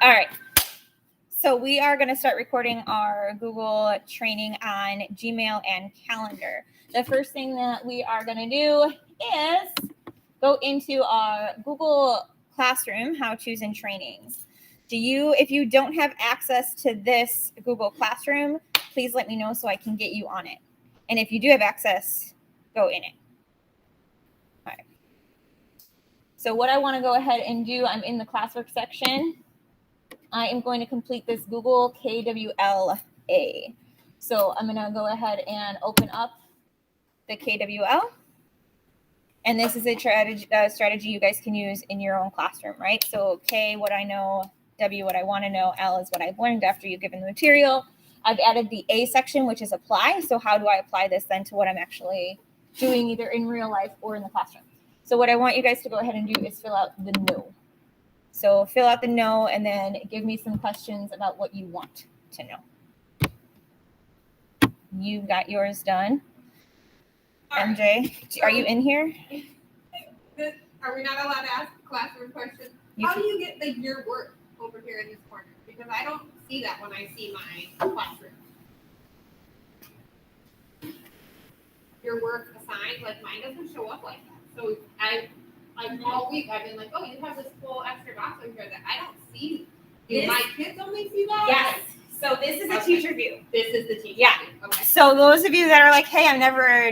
All right. So we are going to start recording our Google training on Gmail and calendar. The first thing that we are going to do is go into our Google Classroom how-tos and trainings. If you don't have access to this Google Classroom, please let me know so I can get you on it. And if you do have access, go in it. All right. So what I want to go ahead and do, I'm in the classwork section. I am going to complete this Google KWLA. So I'm going to go ahead and open up the KWL. And this is a strategy you guys can use in your own classroom, right? So K, what I know, W, what I want to know, L is what I've learned after you've given the material. I've added the A section, which is apply. So how do I apply this then to what I'm actually doing either in real life or in the classroom? So what I want you guys to go ahead and do is fill out the no. So fill out the no and then give me some questions about what you want to know. You got yours done. MJ, are you in here? Are we not allowed to ask classroom questions? How do you get your work over here in this corner? Because I don't see that when I see my classroom. Your work assigned, mine doesn't show up like that. So all week I've been like, oh, you have this full extra box over here that I don't see. Do my kids only see that? Yes. So this is the teacher view. This is the teacher view. Okay. So those of you that are like, hey, I'm never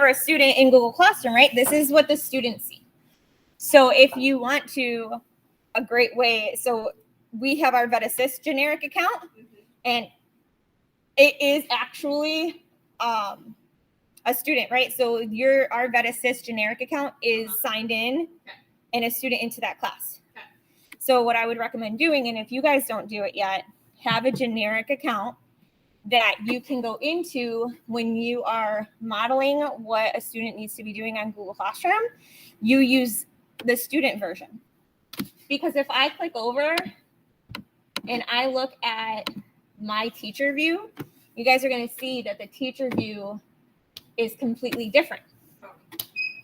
a student in Google Classroom, right? This is what the students see. So if you want to, a great way, so we have our VetAssist generic account, and it is actually a student, right? So our VetAssist generic account is signed in and a student into that class. Okay. So what I would recommend doing, and if you guys don't do it yet, have a generic account that you can go into when you are modeling what a student needs to be doing on Google Classroom. You use the student version. Because if I click over and I look at my teacher view, you guys are going to see that the teacher view is completely different,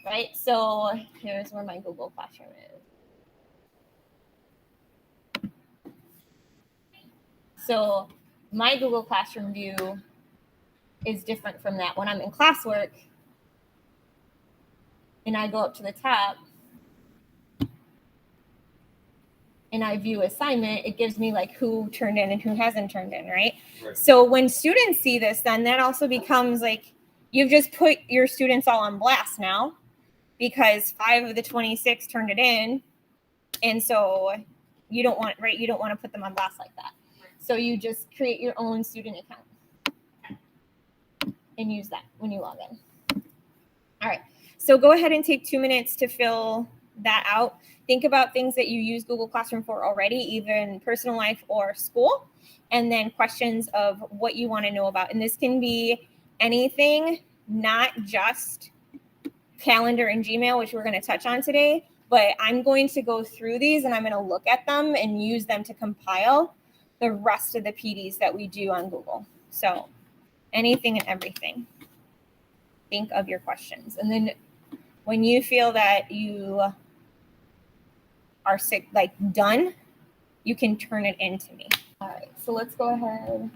right? So here's where my Google Classroom is. So my Google Classroom view is different from that. When I'm in classwork and I go up to the top and I view assignment, it gives me who turned in and who hasn't turned in, right? So when students see this, then that also becomes you've just put your students all on blast now because 5 of the 26 turned it in. And so you don't want to put them on blast like that. So you just create your own student account and use that when you log in. All right. So go ahead and take 2 minutes to fill that out. Think about things that you use Google Classroom for already, either in personal life or school, and then questions of what you want to know about. And this can be anything, not just calendar and Gmail, which we're going to touch on today, but I'm going to go through these and I'm going to look at them and use them to compile the rest of the PDs that we do on Google. So anything and everything. Think of your questions. And then when you feel that you are done, you can turn it into me. All right, so let's go ahead.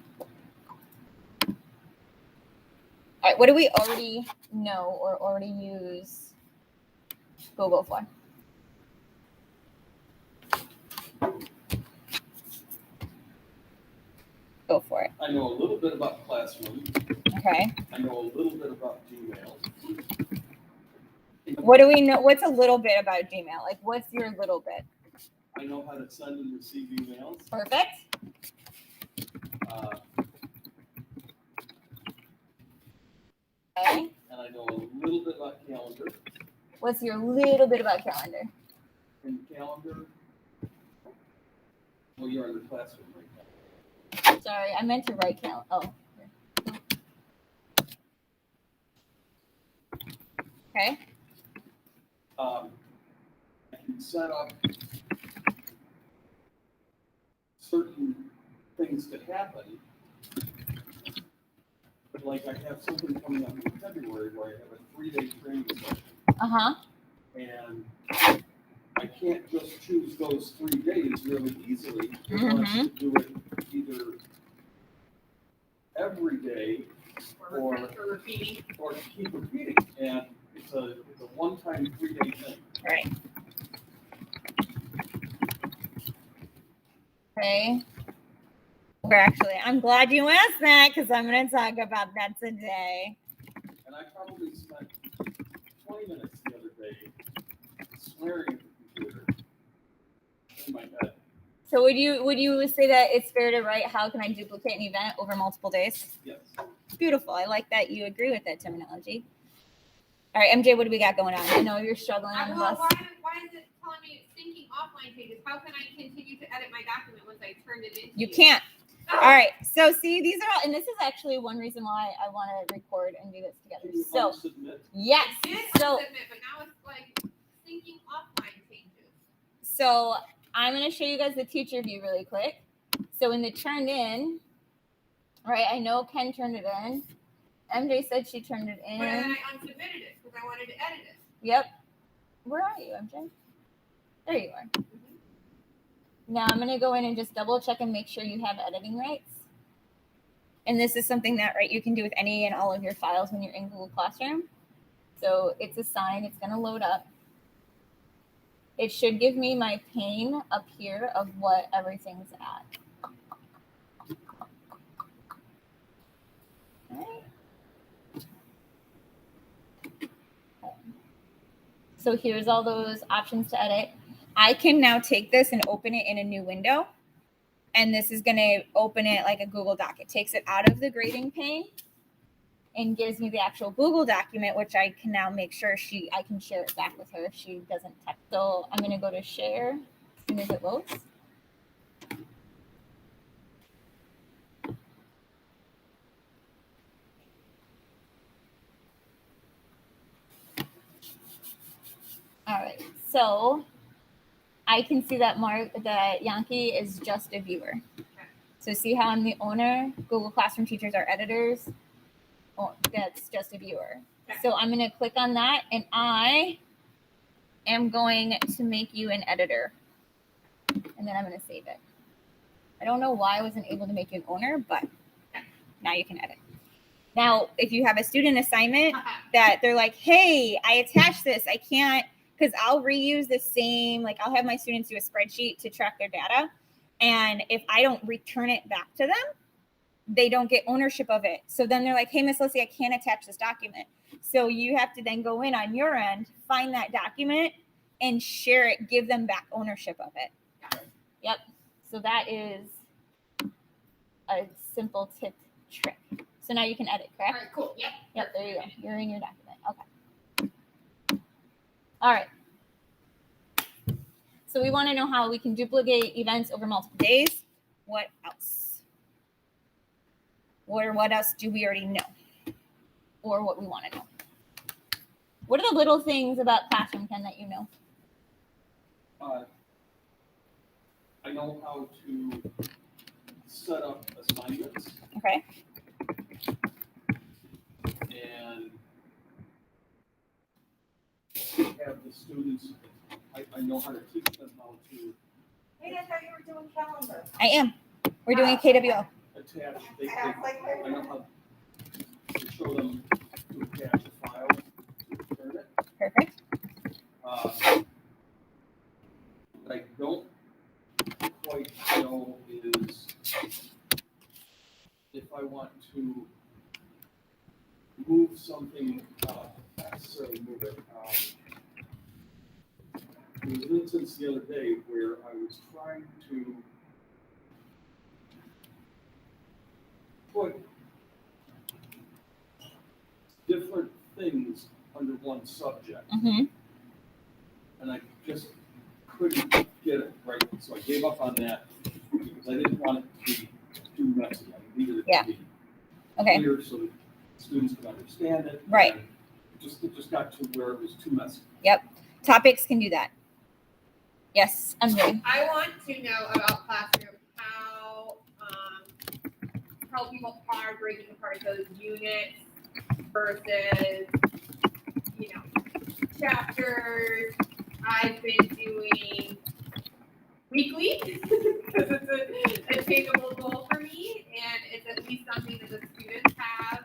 All right, what do we already know or already use Google for? Go for it. I know a little bit about Classroom. Okay. I know a little bit about Gmail. What do we know? What's a little bit about Gmail? What's your little bit? I know how to send and receive emails. Perfect. Okay. And I know a little bit about Calendar. What's your little bit about calendar? And Calendar, well, you're in the Classroom right now. Sorry, I meant to write calendar. Oh. Okay. I can set up certain things to happen. I have something coming up in February where I have a 3-day training session. Uh-huh. And I can't just choose those 3 days these really easily. It wants to do it either every day Or repeating. or keep repeating. And it's a one-time 3-day thing. Right. Okay. I'm glad you asked that because I'm going to talk about that today. And I probably spent 20 minutes the other day swearing at the computer in my head. So would you say that it's fair to write how can I duplicate an event over multiple days? Yes. Beautiful. I like that you agree with that terminology. All right, MJ, what do we got going on? I know you're struggling on Well, this. why is it telling me it's syncing offline pages? How can I continue to edit my document once I turned it into? You can't. All right. So see, these are all, and this is actually one reason why I want to record and do this together. Can you So unsubmit? yes. I did So unsubmit, but now it's like syncing offline changes. so I'm going to show you guys the teacher view really quick. So in the turned in, right? I know Ken turned it in. MJ said she turned it in. But then I unsubmitted it because I wanted to edit it. Yep. Where are you, MJ? There you are. Now I'm going to go in and just double check and make sure you have editing rights. And this is something that, right, you can do with any and all of your files when you're in Google Classroom. So it's assigned. It's going to load up. It should give me my pane up here of what everything's at. All right. So here's all those options to edit. I can now take this and open it in a new window. And this is going to open it like a Google Doc. It takes it out of the grading pane and gives me the actual Google document, which I can now make sure I can share it back with her if she doesn't text. So I'm going to go to share as soon as it loads. All right, so I can see that Yankee is just a viewer. So see how I'm the owner, Google Classroom teachers are editors. Oh, that's just a viewer. So I'm going to click on that, and I am going to make you an editor. And then I'm going to save it. I don't know why I wasn't able to make you an owner, but now you can edit. Now, if you have a student assignment that they're like, hey, I attached this, I can't, because I'll reuse the same, like I'll have my students do a spreadsheet to track their data. And if I don't return it back to them, they don't get ownership of it. So then they're like, hey, Miss Lissy, I can't attach this document. So you have to then go in on your end, find that document and share it, give them back ownership of it. Yep. So that is a simple tip trick. So now you can edit, correct? All right, cool. Yep. Yep, there you go. You're in your document. Okay. All right. So we want to know how we can duplicate events over multiple days. What else? What else do we already know? Or what we want to know? What are the little things about Classroom, Ken, that you know? I know how to set up assignments. Okay. And have the students, I know how to teach them how to Hey, I thought you were doing calendar. I am. We're doing a KWO. attach, I know how to show them to attach a file, to return it. Perfect. What I don't quite know is if I want to move something, not necessarily move it. There was an instance the other day where I was trying to put different things under one subject. Mm-hmm. And I just couldn't get it right. So I gave up on that because I didn't want it to be too messy. I needed it to be clear so that students could understand it. Right. And it just got to where it was too messy. Yep. Topics can do that. Yes, I'm ready. I want to know about Classroom how people are breaking apart those units versus, chapters. I've been doing weekly because it's a attainable goal for me, and it's at least something that the students have.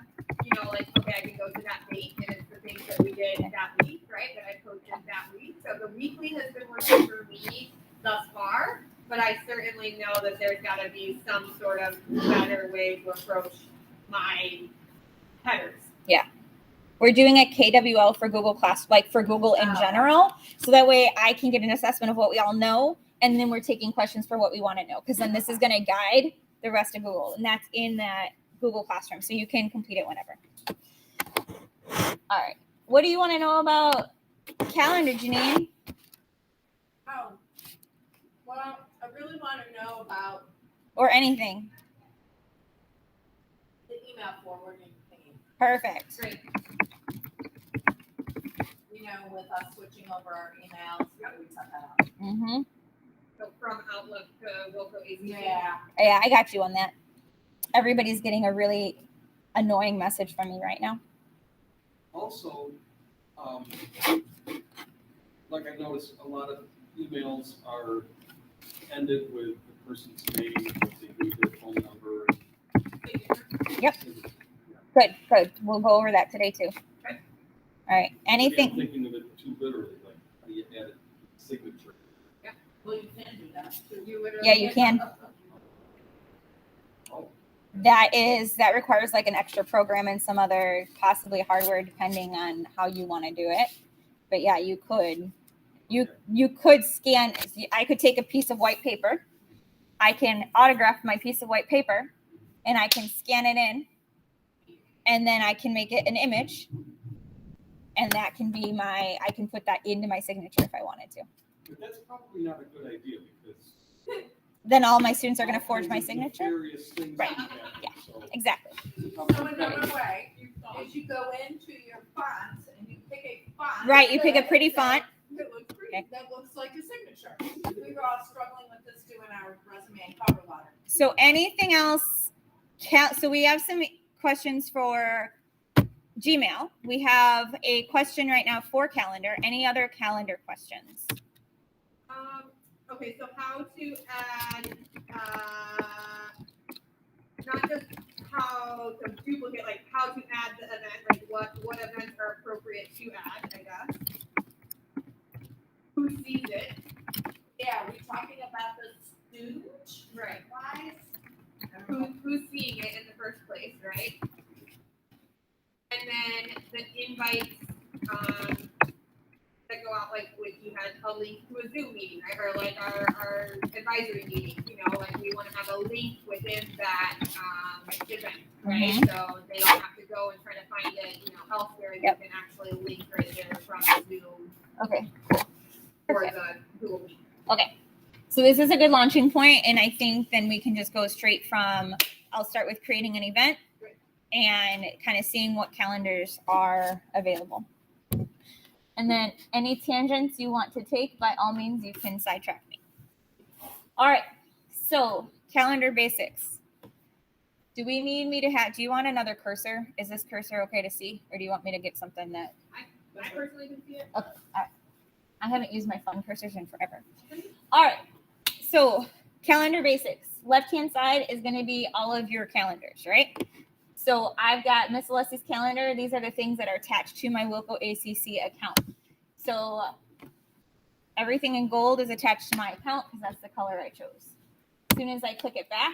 Like, okay, I can go to that date, and it's the things that we did that week, right? That I posted that week. So the weekly has been working for me thus far, but I certainly know that there's got to be some sort of better way to approach my headers. Yeah. We're doing a KWL for Google Class, like for Google in general. So that way I can get an assessment of what we all know. And then we're taking questions for what we want to know. Because then this is going to guide the rest of Google. And that's in that Google Classroom. So you can complete it whenever. All right. What do you want to know about calendar, Janine? Oh, well, I really want to know about Or anything. the email forwarding thing. Perfect. Great. With us switching over our emails, how do we set that up? Mm-hmm. So from Outlook to local ACC. Yeah. Yeah, I got you on that. Everybody's getting a really annoying message from me right now. Also, like I noticed, a lot of emails are ended with the person's name, their phone number. Yep. Good. We'll go over that today too. Okay. All right. I'm Anything? thinking of it too literally, like how you add a signature. Well, you can do that. Yeah, you can. Oh, That requires like an extra program and some other possibly hardware depending on how you want to do it. But yeah, you could. You could scan. I could take a piece of white paper. I can autograph my piece of white paper, and I can scan it in, and then I can make it an image, and that can be I can put that into my signature if I wanted to. but that's probably not a good idea because Then all my students are going to forge my signature. nefarious things Right. can happen, Yeah. so Exactly. So another way is you go into your fonts and you pick a font. Right. You pick a pretty font. That looks pretty. Okay. That looks like a signature. We were all struggling with this doing our resume and cover letter. So anything else? So we have some questions for Gmail. We have a question right now for calendar. Any other calendar questions? Okay, so how to add, not just how to duplicate, like how to add the event, like what events are appropriate to add, I guess. Who sees it? Yeah, we're talking about the student. Right. Wise. Who's seeing it in the first place, right? And then the invites that go out, like when you had a link to a Zoom meeting, right? Or like our advisory meeting, like we want to have a link within that event, right? Mhm. So they don't have to go and try to find it, elsewhere. Yep. You can actually link right there from the Zoom Okay. or Perfect. the Google Meet. Okay. So this is a good launching point, and I think then we can just go straight from, I'll start with creating an event and kind of seeing what calendars are available. And then any tangents you want to take, by all means, you can sidetrack me. All right. So calendar basics. Do we need me to do you want another cursor? Is this cursor okay to see? Or do you want me to get something that, I personally can see it. okay. All right. I haven't used my phone cursors in forever. All right. So calendar basics. Left-hand side is going to be all of your calendars, right? So I've got Miss Alessi's calendar. These are the things that are attached to my Wilco ACC account. So everything in gold is attached to my account because that's the color I chose. As soon as I click it back,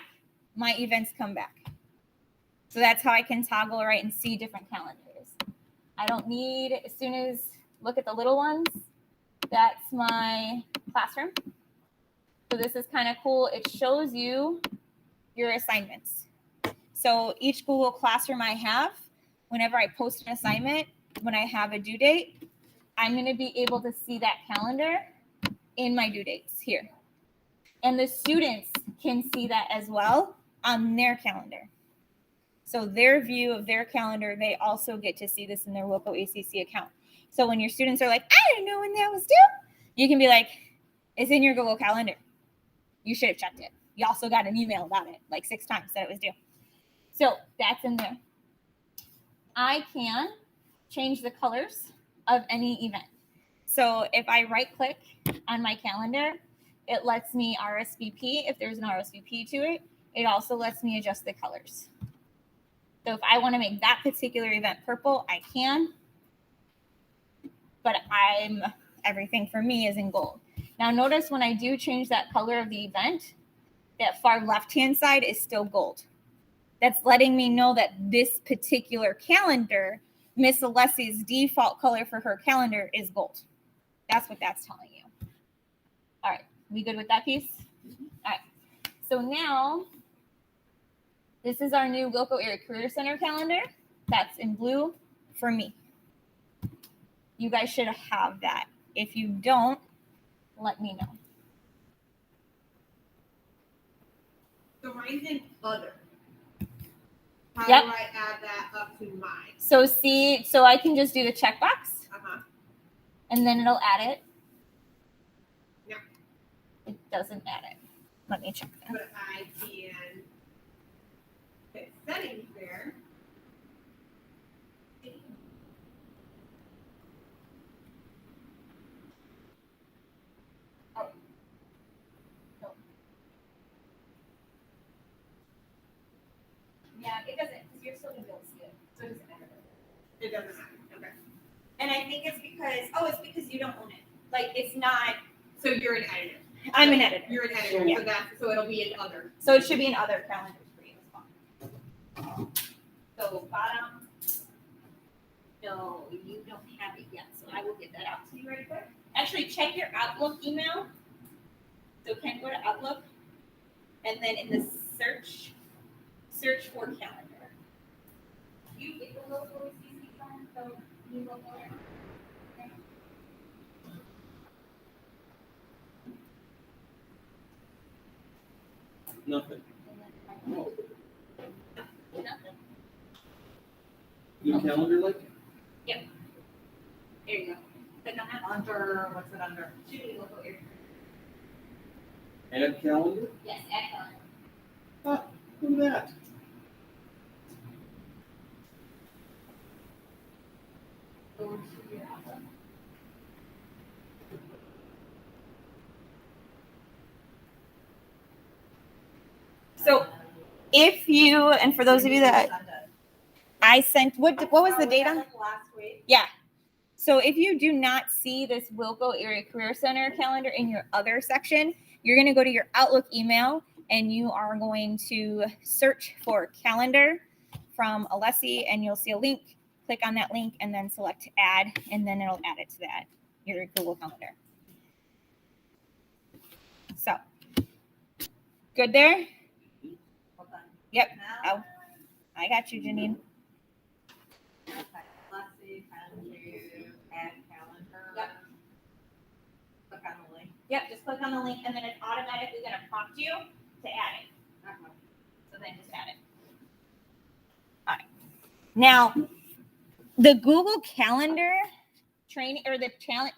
my events come back. So that's how I can toggle right and see different calendars. I don't need, as soon as, look at the little ones, that's my classroom. So this is kind of cool. It shows you your assignments. So each Google Classroom I have, whenever I post an assignment, when I have a due date, I'm going to be able to see that calendar in my due dates here. And the students can see that as well on their calendar. So their view of their calendar, they also get to see this in their Wilco ACC account. So when your students are like, I didn't know when that was due, you can be like, it's in your Google Calendar. You should have checked it. You also got an email about it like 6 times that it was due. So that's in there. I can change the colors of any event. So if I right click on my calendar It lets me RSVP if there's an RSVP to it. It also lets me adjust the colors. So if I want to make that particular event purple, I can. But everything for me is in gold. Now notice when I do change that color of the event, that far left-hand side is still gold. That's letting me know that this particular calendar, Miss Alessi's default color for her calendar is gold. That's what that's telling you. All right, we good with that piece? All right, so now this is our new Wilco Area Career Center calendar. That's in blue for me. You guys should have that. If you don't, let me know. So mine's in other. How Yep. do I add that up to mine? So see, so I can just do the checkbox Uh-huh. and then it'll add it. Yeah. It doesn't add it. Let me check that. But I can hit settings there. Yeah, it doesn't, because you're still gonna be able to see it. So it doesn't matter. It doesn't matter. Okay. And I think it's because you don't own it. Like it's not. So you're an editor. I'm an editor. You're an editor. Yeah. So it'll be in other. So it should be in other calendars for you as well. So bottom. No, you don't have it yet. So I will get that out to you right quick. Actually, check your Outlook email. So can you go to Outlook, and then in the search for calendar. You get the logo CC phone, so you logo there. Okay. Nothing. No. Nothing. New calendar link? There you go. Click on that. Under, what's it under? Should be logo here. Add calendar? Yes, add calendar. Ah, look at that. Go to your Outlook. So if you, and for those of you that I sent, what was the data? Last week. Yeah. So if you do not see this Wilco Area Career Center calendar in your other section, you're going to go to your Outlook email and you are going to search for calendar from Alessi and you'll see a link. Click on that link and then select add, and then it'll add it to that, your Google Calendar. So, good there? Hold on. Yep. Now, Oh, I got you, Janine. okay, let's see, can you add calendar? Yep. Click on the link. Yep, just click on the link and then it's automatically going to prompt you to add it. Okay. So then just add it. All right. Now, the Google Calendar training or the challenge,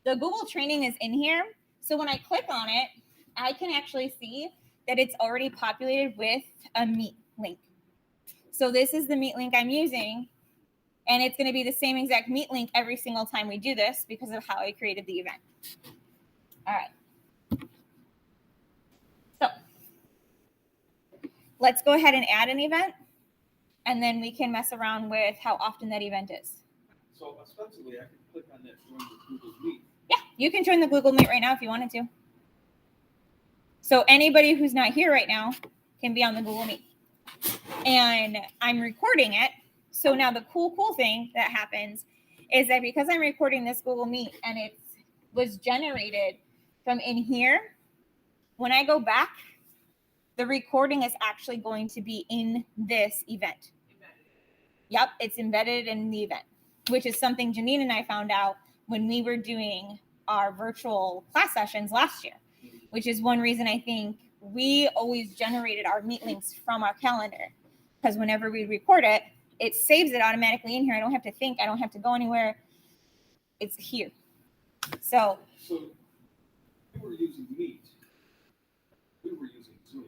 the Google training is in here. So when I click on it, I can actually see that it's already populated with a Meet link. So this is the Meet link I'm using, and it's going to be the same exact Meet link every single time we do this because of how I created the event. All right. So let's go ahead and add an event, and then we can mess around with how often that event is. So ostensibly, I can click on that join the Google Meet. Yeah, you can join the Google Meet right now if you wanted to. So anybody who's not here right now can be on the Google Meet. And I'm recording it. So now the cool thing that happens is that because I'm recording this Google Meet and it was generated from in here, when I go back, the recording is actually going to be in this event. Yep, it's embedded in the event, which is something Janine and I found out when we were doing our virtual class sessions last year, which is one reason I think we always generated our Meet links from our calendar, because whenever we record it, it saves it automatically in here. I don't have to think. I don't have to go anywhere. It's here. So you were using Meet. We were using Zoom.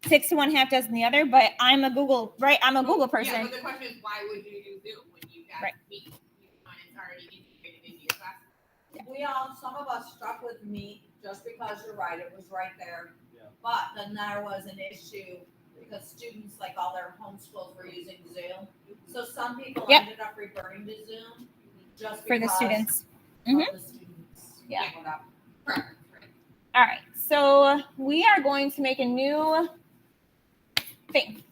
6 to 1, half dozen the other, but I'm a Google, right? I'm a Google person. Yeah, but the question is, why would you use Zoom when you got Right. Meet? It's already integrated into your class. Yeah. some of us stuck with meat just because you're right, it was right there. Yeah. But then there was an issue because students, like all their homeschools were using Zoom. So some people Yep. ended up reverting to Zoom just For the because students. of Mhm. the students. Yeah. Correct. All right. So we are going to make a new thing.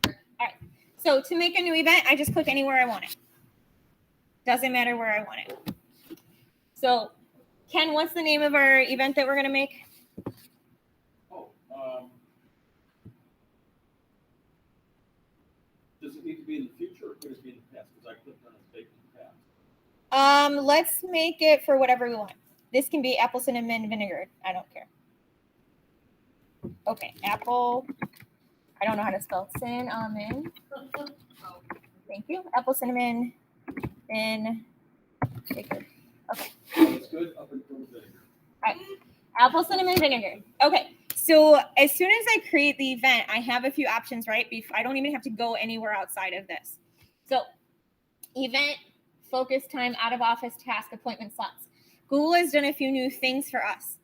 All right. So to make a new event, I just click anywhere I want it. Doesn't matter where I want it. So, Ken, what's the name of our event that we're going to make? Oh, does it need to be in the future or could it be in the past? Because I clicked on a date in the past. Let's make it for whatever we want. This can be apple cinnamon vinegar. I don't care. Okay, apple. I don't know how to spell cinnamon. Thank you. Apple cinnamon vinegar. Okay. That's good up until the vinegar. Apple cinnamon vinegar. Okay. So as soon as I create the event, I have a few options, right? I don't even have to go anywhere outside of this. So event, focus time, out of office, task, appointment slots. Google has done a few new things for us.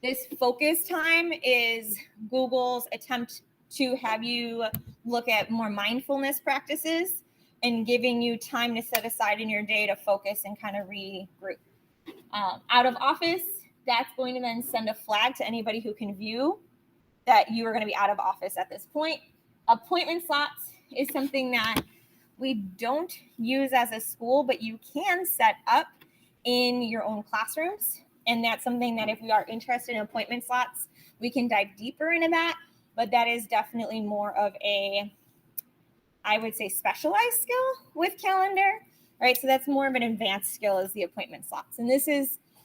This focus time is Google's attempt to have you look at more mindfulness practices and giving you time to set aside in your day to focus and kind of regroup. Out of office, that's going to then send a flag to anybody who can view that you are going to be out of office at this point. Appointment slots is something that we don't use as a school, but you can set up in your own classrooms. And that's something that if we are interested in appointment slots, we can dive deeper into that. But that is definitely more of a, I would say, specialized skill with calendar, right? So that's more of an advanced skill is the appointment slots. And this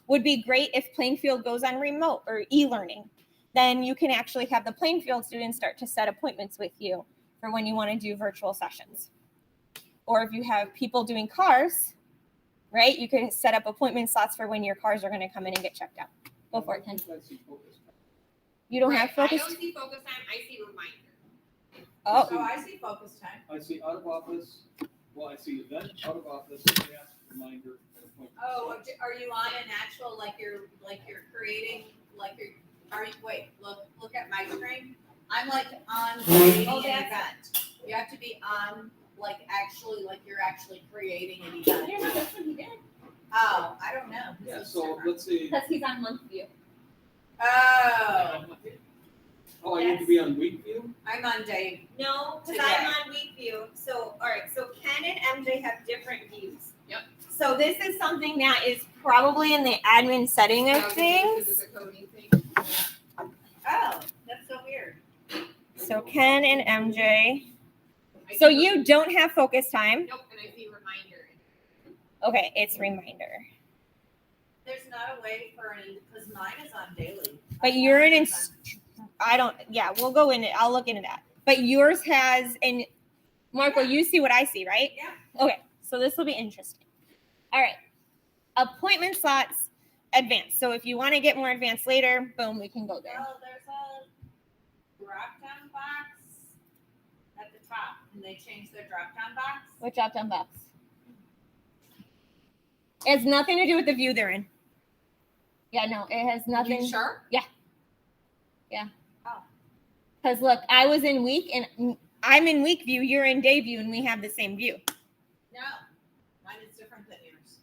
would be great if Plainfield goes on remote or e-learning. Then you can actually have the Plainfield students start to set appointments with you for when you want to do virtual sessions. Or if you have people doing cars, right, you can set up appointment slots for when your cars are going to come in and get checked out. Go for it, Ken. You don't have focus? I don't see focus time. I see reminder. Oh. So I see focus time. I see out of office. Well, I see event, out of office, task, reminder, and appointment. Oh, are you on an actual, like you're creating, look at my screen. I'm like on creating an event. You have to be on, you're actually creating an event. Yeah, no, that's what he did. Oh, I don't know. This Yeah, is so different. let's see. Because he's on month view. Oh, Oh, I need to be on week view? I'm on day. No, because Today. I'm on week view. So, all right. So Ken and MJ have different views. Yep. So this is something that is probably in the admin setting of This things. is a coding thing. Oh, that's so weird. So Ken and MJ. So you don't have focus time. Nope, and I see reminder. Okay, it's reminder. There's not a way for any, because mine is on daily. But you're an we'll go in it. I'll look into that. But yours has, and Marco, you see what I see, right? Yeah. Okay, so this will be interesting. All right. Appointment slots, advanced. So if you want to get more advanced later, boom, we can go there. Well, there's a drop-down box at the top, and they changed their drop-down box. What drop-down box? It has nothing to do with the view they're in. Yeah, no, it has nothing. You sure? Because look, I was in week, and I'm in week view, you're in day view, and we have the same view. No, mine is different than yours.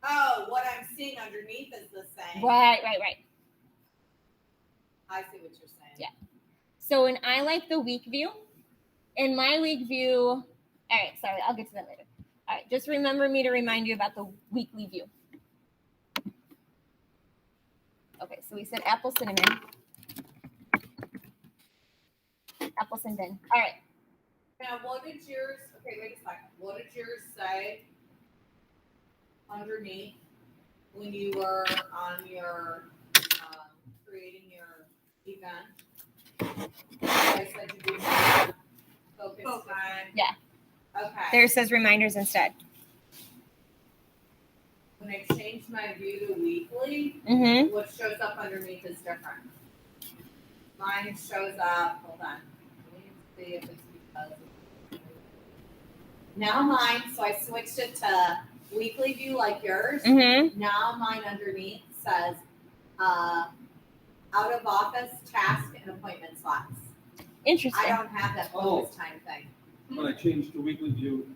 Oh, what I'm seeing underneath is the same. Right. I see what you're saying. Yeah. So, and I like the week view. In my week view, all right, sorry, I'll get to that later. All right, just remember me to remind you about the weekly view. Okay, so we said apple cinnamon. Apple cinnamon. All right. Now, what did yours? Okay, wait a second. What did yours say underneath when you were on your creating your event? I said you do focus time. Yeah. Okay. There it says reminders instead. When I changed my view to weekly, Mm-hmm. what shows up underneath is different. Mine shows up. Hold on. Let me see if it's because. Now mine. So I switched it to weekly view like yours. Mm-hmm. Now mine underneath says, out of office, task, and appointment slots. Interesting. I don't have that focus time thing. When I changed to weekly view,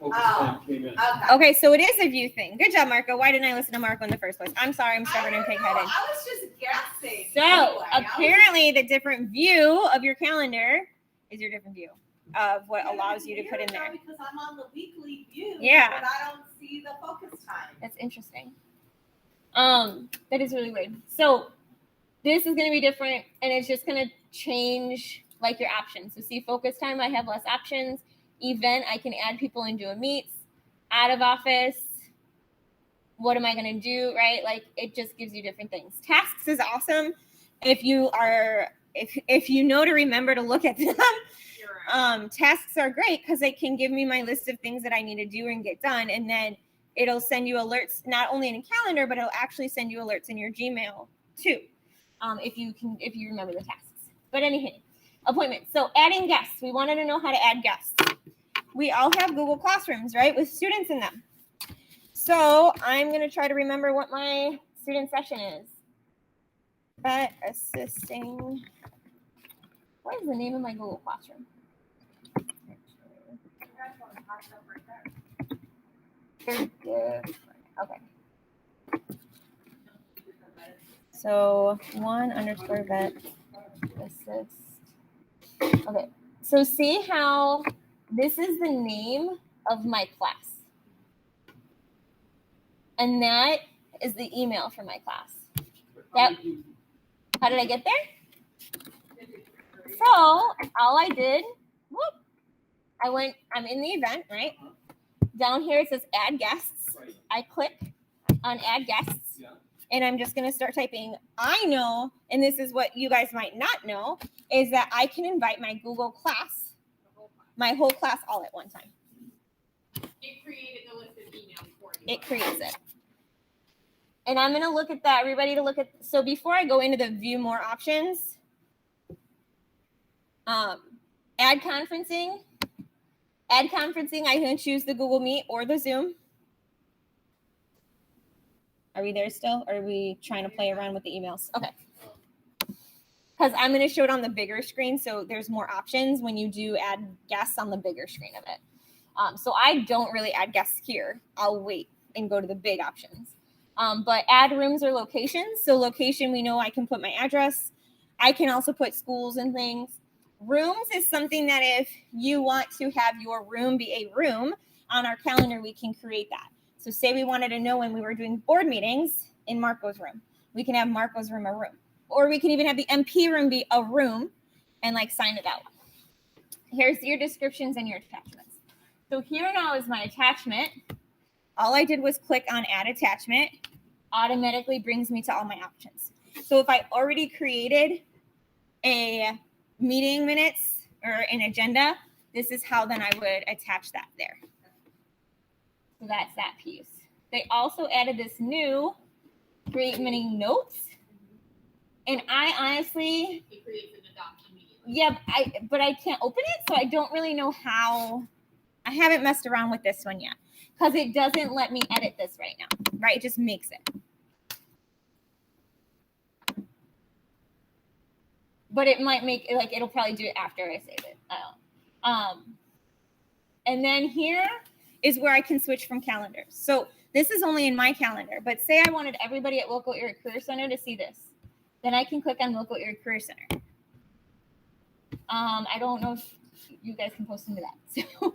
focus Oh. time came in. Okay, so it is a view thing. Good job, Marco. Why didn't I listen to Marco in the first place? I'm sorry, I'm stubborn and pig-headed. I was just guessing. So Anyway, apparently the different view of your calendar is your different view of what allows you to put in there. Because I'm on the weekly view, Yeah. but I don't see the focus time. That's interesting. That is really weird. So this is going to be different, and it's just going to change like your options. So see, focus time, I have less options. Event, I can add people into a meets. Out of office, what am I going to do, right? Like it just gives you different things. Tasks is awesome if you are if you know to remember to look at them. Tasks are great because they can give me my list of things that I need to do and get done, and then it'll send you alerts not only in a calendar, but it'll actually send you alerts in your Gmail too, if you remember the tasks. But anyhow, appointments. So adding guests. We wanted to know how to add guests. We all have Google Classrooms, right, with students in them. So I'm going to try to remember what my student session is. But assisting. What is the name of my Google Classroom? Okay. So 1_vet assist. Okay. So see how this is the name of my class. And that is the email for my class. How did I get there? So all I did, I'm in the event, right? Down here it says add guests. I click on add guests. And I'm just going to start typing. I know, and this is what you guys might not know, is that I can invite my Google class, my whole class all at one time. It created the list of emails for you. It creates it. And I'm going to look at that, everybody to look at. So before I go into the view more options, add conferencing. Add conferencing, I can choose the Google Meet or the Zoom. Are we there still? Or are we trying to play around with the emails? Okay. Because I'm going to show it on the bigger screen, so there's more options when you do add guests on the bigger screen of it. So I don't really add guests here. I'll wait and go to the big options. But add rooms or locations. So location, we know I can put my address. I can also put schools and things. Rooms is something that if you want to have your room be a room on our calendar, we can create that. So say we wanted to know when we were doing board meetings in Marco's room. We can have Marco's room a room. Or we can even have the MP room be a room and like sign it out. Here's your descriptions and your attachments. So here now is my attachment. All I did was click on add attachment. Automatically brings me to all my options. So if I already created a meeting minutes or an agenda, this is how then I would attach that there. So that's that piece. They also added this new create meeting notes. And I honestly, It creates an adopt immediately. yeah, but I can't open it, so I don't really know how. I haven't messed around with this one yet because it doesn't let me edit this right now, right? It just makes it. But it might make it like it'll probably do it after I save it. I don't. And then here is where I can switch from calendars. So this is only in my calendar, but say I wanted everybody at Local Area Career Center to see this. Then I can click on Local Area Career Center. I don't know if you guys can post into that. So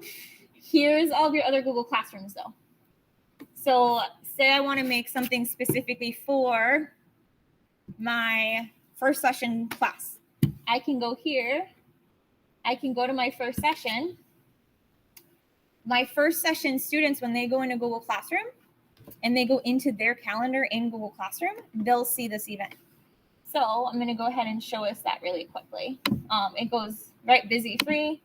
here's all of your other Google Classrooms though. So say I want to make something specifically for my first session class. I can go here. I can go to my first session. My first session students, when they go into Google Classroom and they go into their calendar in Google Classroom, they'll see this event. So I'm going to go ahead and show us that really quickly. It goes right, busy free,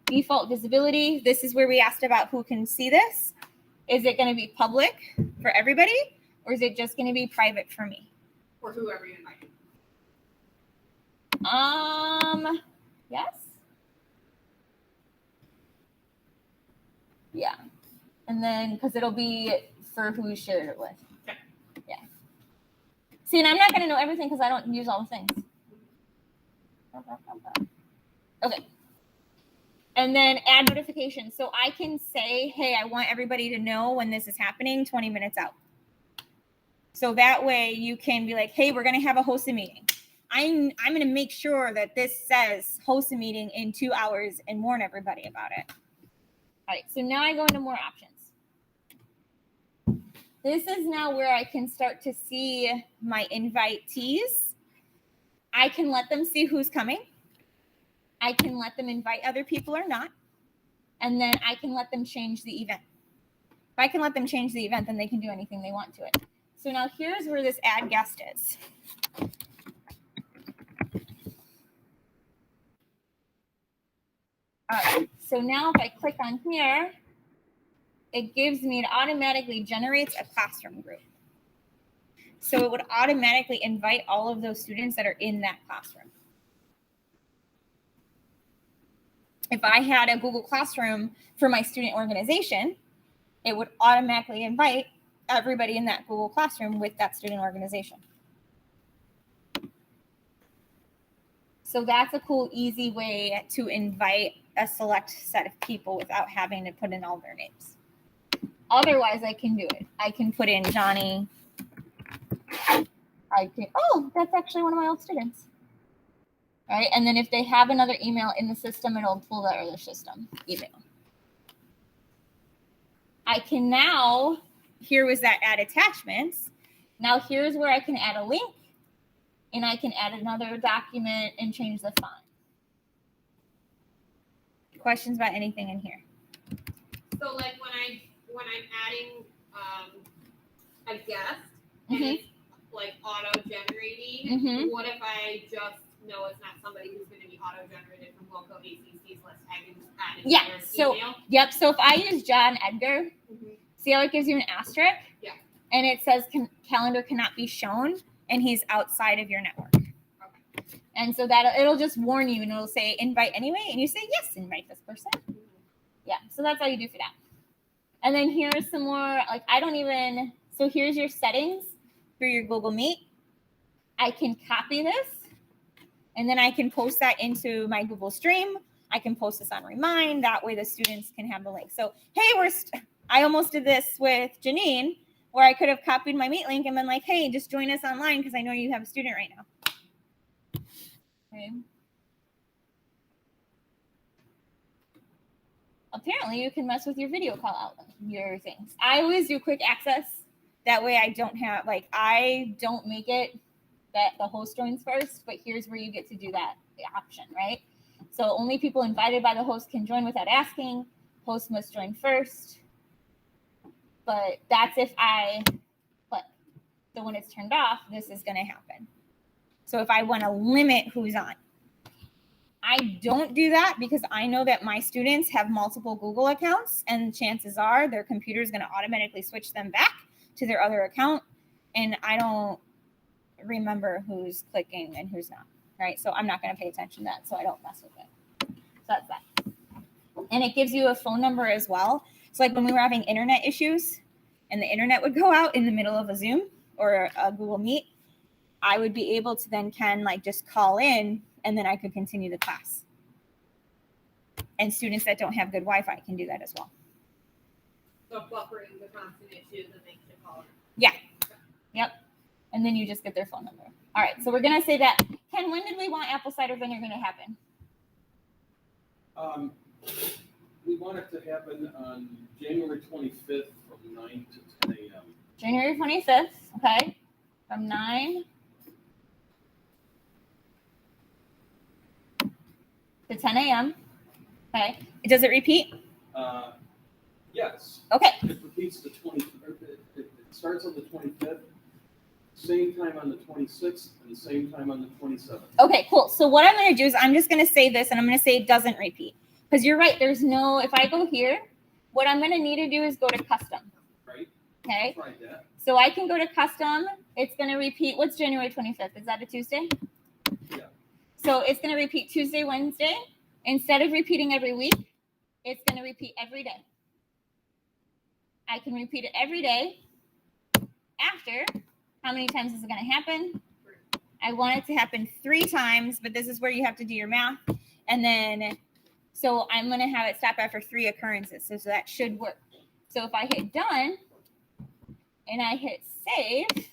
default visibility. This is where we asked about who can see this. Is it going to be public for everybody or is it just going to be private for me? For whoever you invite. Yes. Yeah. And then, because it'll be for who you shared it with. Okay. Yeah. See, and I'm not going to know everything because I don't use all the things. Okay. And then add notifications. So I can say, hey, I want everybody to know when this is happening 20 minutes out. So that way you can be like, hey, we're going to have a hosted meeting. I'm going to make sure that this says host a meeting in 2 hours and warn everybody about it. All right, so now I go into more options. This is now where I can start to see my invitees. I can let them see who's coming. I can let them invite other people or not. And then I can let them change the event. If I can let them change the event, then they can do anything they want to it. So now here's where this add guest is. All right, so now if I click on here, it gives me, it automatically generates a classroom group. So it would automatically invite all of those students that are in that classroom. If I had a Google Classroom for my student organization, it would automatically invite everybody in that Google Classroom with that student organization. So that's a cool, easy way to invite a select set of people without having to put in all their names. Otherwise, I can do it. I can put in Johnny. Oh, that's actually one of my old students. All right, and then if they have another email in the system, it'll pull that other system email. I can now, here was that add attachments. Now here's where I can add a link, and I can add another document and change the font. Questions about anything in here? So like when I'm adding a guest and it's like auto-generating, what if I just know it's not somebody who's going to be auto-generated from local ACC's list? I can add it to their email. Yep. So if I use John Edgar, see how it gives you an asterisk? Yeah. And it says calendar cannot be shown, and he's outside of your network. Okay. And so that it'll just warn you, and it'll say invite anyway, and you say yes, invite this person. Yeah. So that's all you do for that. And then here's some more, like so here's your settings for your Google Meet. I can copy this, and then I can post that into my Google Stream. I can post this on Remind. That way the students can have the link. So, hey, I almost did this with Janine, where I could have copied my Meet link and been like, hey, just join us online because I know you have a student right now. Okay. Apparently, you can mess with your video call out, your things. I always do quick access. That way I don't make it that the host joins first, but here's where you get to do that, the option, right? So only people invited by the host can join without asking. Host must join first. But that's if I click. So when it's turned off, this is going to happen. So if I want to limit who's on, I don't do that because I know that my students have multiple Google accounts, and chances are their computer is going to automatically switch them back to their other account. And I don't remember who's clicking and who's not, right? So I'm not going to pay attention to that, so I don't mess with it. So that's that. And it gives you a phone number as well. So like when we were having internet issues and the internet would go out in the middle of a Zoom or a Google Meet, I would be able to then just call in, and then I could continue the class. And students that don't have good Wi-Fi can do that as well. So buffering the constant issues and they should call it. Yeah. Yep. And then you just get their phone number. All right. So we're going to say that. Ken, when did we want apple cider vinegar to happen? We want it to happen on January 25th from 9 to 10 a.m. January 25th. Okay. From 9 to 10 a.m. Okay. Does it repeat? Yes. Okay. It repeats the 20. It starts on the 25th, same time on the 26th, and the same time on the 27th. Okay, cool. So what I'm going to do is I'm just going to say this, and I'm going to say it doesn't repeat. Because you're right. If I go here, what I'm going to need to do is go to custom. Right. Okay. Try that. So I can go to custom. It's going to repeat. What's January 25th? Is that a Tuesday? Yeah. So it's going to repeat Tuesday, Wednesday. Instead of repeating every week, it's going to repeat every day. I can repeat it every day. After, how many times is it going to happen? I want it to happen 3 times, but this is where you have to do your math. And then, so I'm going to have it stop after 3 occurrences. So that should work. So if I hit done and I hit save,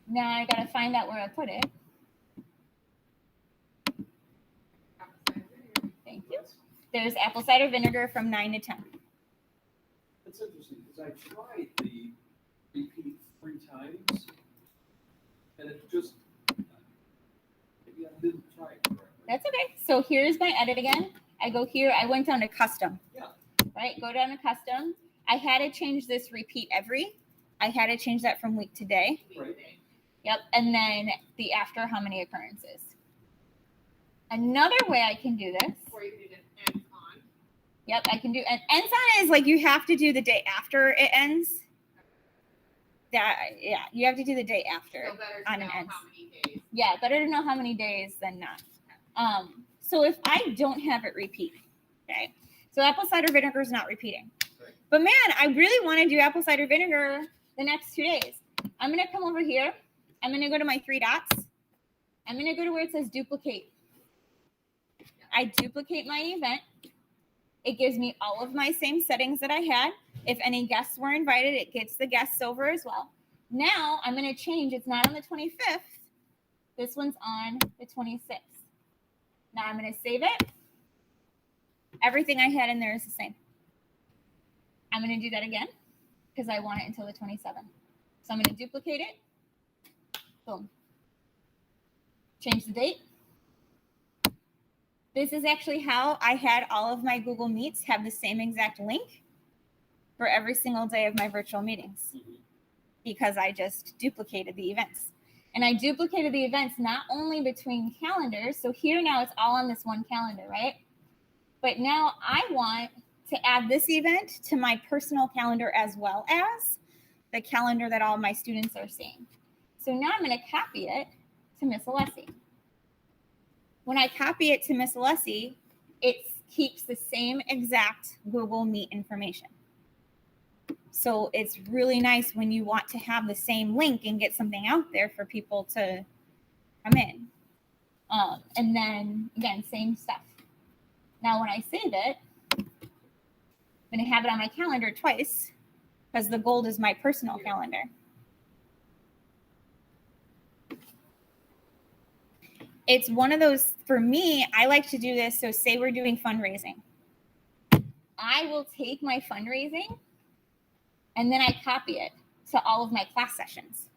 now I got to find out where I put it. Thank you. There's apple cider vinegar from 9 to 10. That's interesting because I tried the repeat 3 times and it just, maybe I didn't try it correctly. That's okay. So here's my edit again. I go here. I went down to custom. Yeah. Right? Go down to custom. I had to change this repeat every. I had to change that from week to day. Right. Yep. And then the after how many occurrences. Another way I can do this. Or you can do this ends on. Yep, I can do. And ends on is like you have to do the day after it ends. Yeah, you have to do the day after So better to on know an ends. how many days. Yeah, better to know how many days than not. So if I don't have it repeat, okay. So apple cider vinegar is not repeating. Right. But man, I really want to do apple cider vinegar the next 2 days. I'm gonna come over here. I'm gonna go to my 3 dots. I'm gonna go to where it says duplicate. I duplicate my event. It gives me all of my same settings that I had. If any guests were invited, it gets the guests over as well. Now I'm going to change. It's not on the 25th. This one's on the 26th. Now I'm going to save it. Everything I had in there is the same. I'm going to do that again because I want it until the 27th. So I'm going to duplicate it. Boom. Change the date. This is actually how I had all of my Google Meets have the same exact link for every single day of my virtual meetings because I just duplicated the events. And I duplicated the events not only between calendars. So here now it's all on this one calendar, right? But now I want to add this event to my personal calendar as well as the calendar that all my students are seeing. So now I'm going to copy it to Miss Alessi. When I copy it to Miss Alessi, it keeps the same exact Google Meet information. So it's really nice when you want to have the same link and get something out there for people to come in. And then, again, same stuff. Now, when I save it, I'm going to have it on my calendar twice because the gold is my personal calendar. It's one of those, for me, I like to do this. So say we're doing fundraising. I will take my fundraising and then I copy it to all of my class sessions.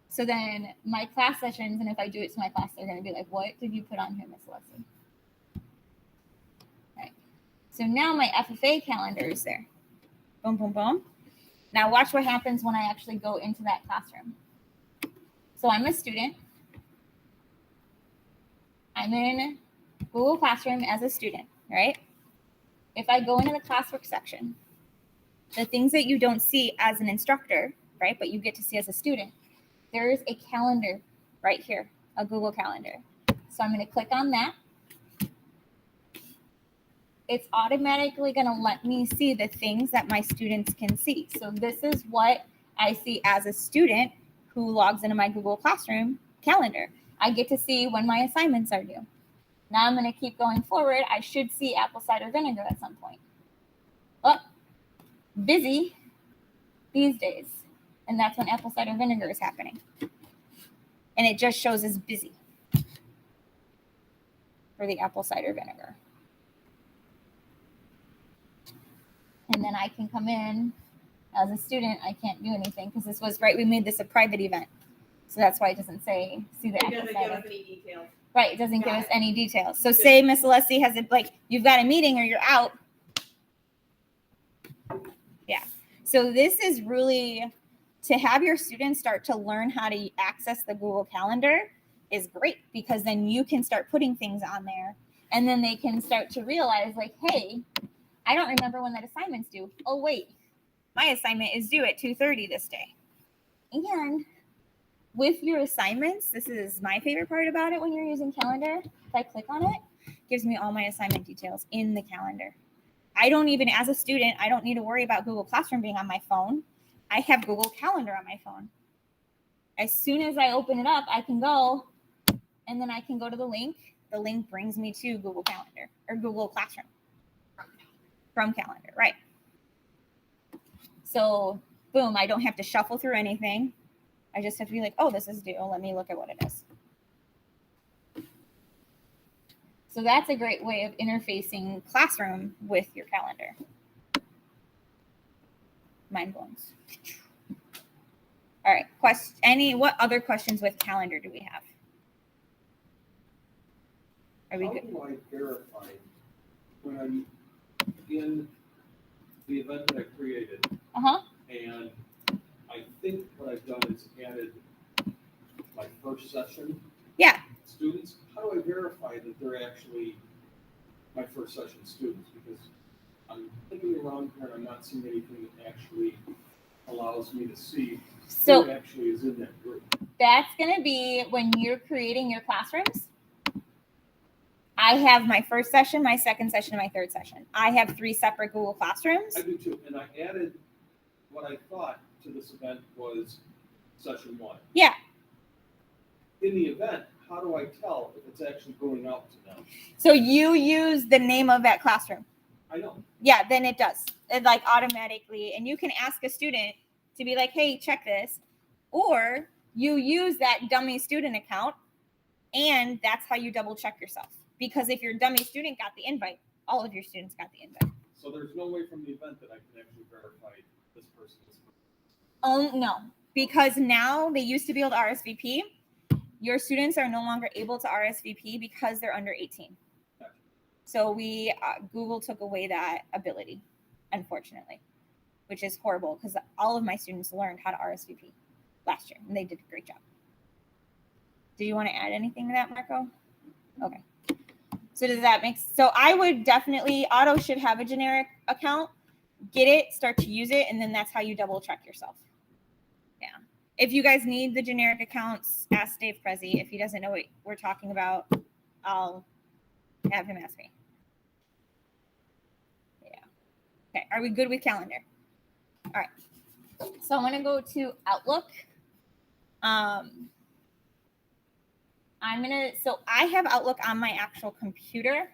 So then my class sessions, and if I do it to my class, they're going to be like, what did you put on here, Miss Alessi? Right. So now my FFA calendar is there. Boom, boom, boom. Now watch what happens when I actually go into that classroom. So I'm a student. I'm in Google Classroom as a student, right? If I go into the classwork section, the things that you don't see as an instructor, right, but you get to see as a student, there's a calendar right here, a Google Calendar. So I'm going to click on that. It's automatically going to let me see the things that my students can see. So this is what I see as a student who logs into my Google Classroom calendar. I get to see when my assignments are due. Now I'm going to keep going forward. I should see apple cider vinegar at some point. Oh, busy these days. And that's when apple cider vinegar is happening. And it just shows as busy for the apple cider vinegar. And then I can come in as a student. I can't do anything because this was, right, we made this a private event. So that's why it doesn't say, see the apple cider. It doesn't give us any details. Right, it doesn't give us any details. So say Miss Alessi has it, like, you've got a meeting or you're out. Yeah. So this is really, to have your students start to learn how to access the Google Calendar is great because then you can start putting things on there and then they can start to realize like, hey, I don't remember when that assignment's due. Oh, wait, my assignment is due at 2:30 this day. And with your assignments, this is my favorite part about it when you're using calendar. If I click on it, gives me all my assignment details in the calendar. I don't even, as a student, I don't need to worry about Google Classroom being on my phone. I have Google Calendar on my phone. As soon as I open it up, I can go, and then I can go to the link. The link brings me to Google Calendar or Google Classroom from Calendar, right? So boom, I don't have to shuffle through anything. I just have to be like, oh, this is due. Let me look at what it is. So that's a great way of interfacing Classroom with your calendar. Mind blown. All right. What other questions with calendar do we have? Are we How good? do I verify when I'm in the event that I created? And I think what I've done is added my first session. Yeah. Students. How do I verify that they're actually my first session students? Because I'm thinking around here and I'm not seeing anything that actually allows me to see who actually is in that group. That's going to be when you're creating your classrooms. I have my first session, my second session, and my third session. I have 3 separate Google Classrooms. I do too. And I added what I thought to this event was session 1. Yeah. In the event, how do I tell if it's actually going out to them? So you use the name of that classroom. I know. Yeah, then it does. It like automatically, and you can ask a student to be like, hey, check this. Or you use that dummy student account, and that's how you double check yourself. Because if your dummy student got the invite, all of your students got the invite. So there's no way from the event that I can actually verify this person. Oh, no. Because now they used to be able to RSVP. Your students are no longer able to RSVP because they're under 18. So Google took away that ability, unfortunately, which is horrible because all of my students learned how to RSVP last year, and they did a great job. Do you want to add anything to that, Marco? Okay. So does that make sense? So I would definitely, Otto should have a generic account, get it, start to use it, and then that's how you double check yourself. Yeah. If you guys need the generic accounts, ask Dave Prezi. If he doesn't know what we're talking about, I'll have him ask me. Yeah. Okay. Are we good with calendar? All right. So I'm going to go to Outlook. So I have Outlook on my actual computer.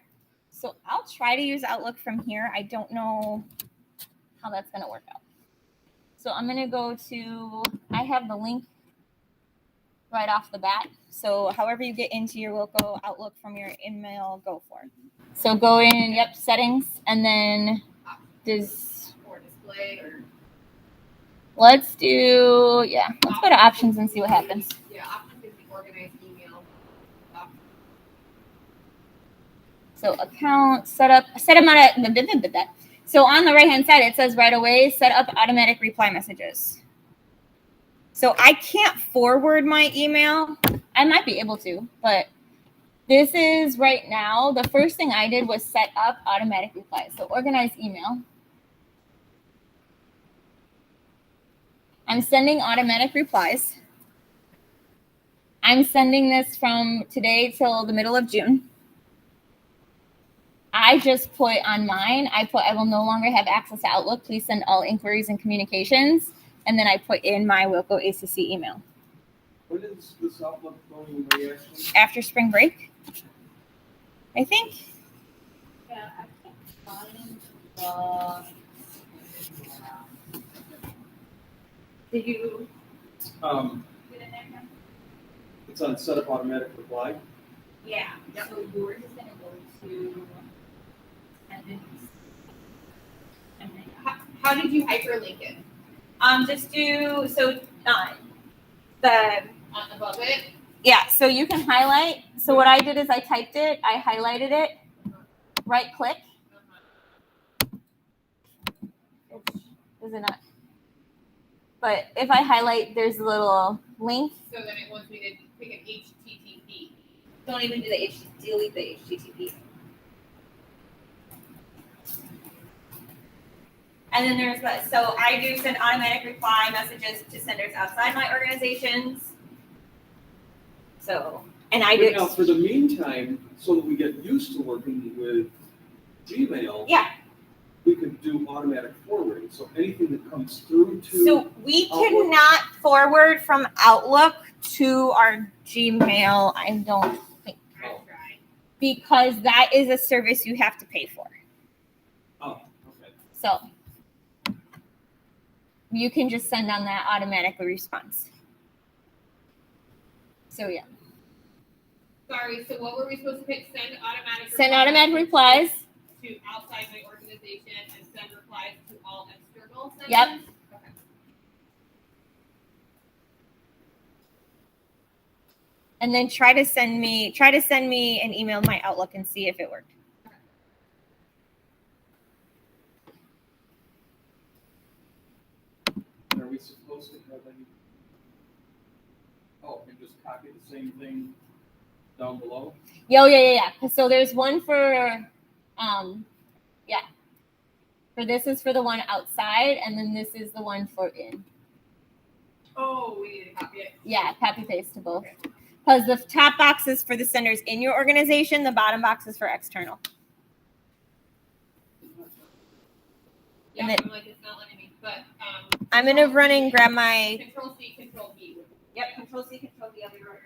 So I'll try to use Outlook from here. I don't know how that's going to work out. So I'm going to go to, I have the link right off the bat. So however you get into your Wilco Outlook from your email, go for it. So go in, settings, and then Or display or. Let's go to options and see what happens. Yeah, options is the organized email. So account set amount of so on the right hand side it says right away set up automatic reply messages. So I can't forward my email. I might be able to, but this is right now. The first thing I did was set up automatic replies. So organize email. I'm sending automatic replies. I'm sending this from today till the middle of June. I just put on mine, I will no longer have access to Outlook. Please send all inquiries and communications. And then I put in my Wilco ACC email. When is this Outlook going away actually? After spring break, I think. Yeah, I can't find Did you get in there? It's on set up automatic reply. Yeah. So yours is gonna go to attendance. And then How did you hyperlink it? Just do the Above it? so you can highlight. So what I did is I typed it, I highlighted it, right click. Is it not? But if I highlight, there's a little link. So then it wants me to pick an HTTP. Don't even do the delete the HTTP. And then there's that. So I do send automatic reply messages to senders outside my organizations. So And I But do. now, for the meantime, so that we get used to working with Gmail. Yeah. We could do automatic forwarding, so anything that comes through to. So we Outlook. cannot forward from Outlook to our Gmail, I don't think, Oh, because that is a service you have to pay for. oh, okay. So you can just send on that automatic response. So yeah. Sorry, so what were we supposed to pick? Send automatic replies. To outside my organization and send replies to all external senders? Yep. Okay. And then try to send me an email in my Outlook and see if it worked. Are we supposed to have any? Oh, and just copy the same thing down below? Yeah. So there's one for For this is for the one outside, and then this is the one for in. Oh, we need to copy it. Yeah, copy paste to both. Because the top box is for the senders in your organization, the bottom box is for external. Yeah, then- I'm like, it's not letting me, but I'm gonna run and grab my. Control C, Control V. Yep, Control C, Control V. I'll be right.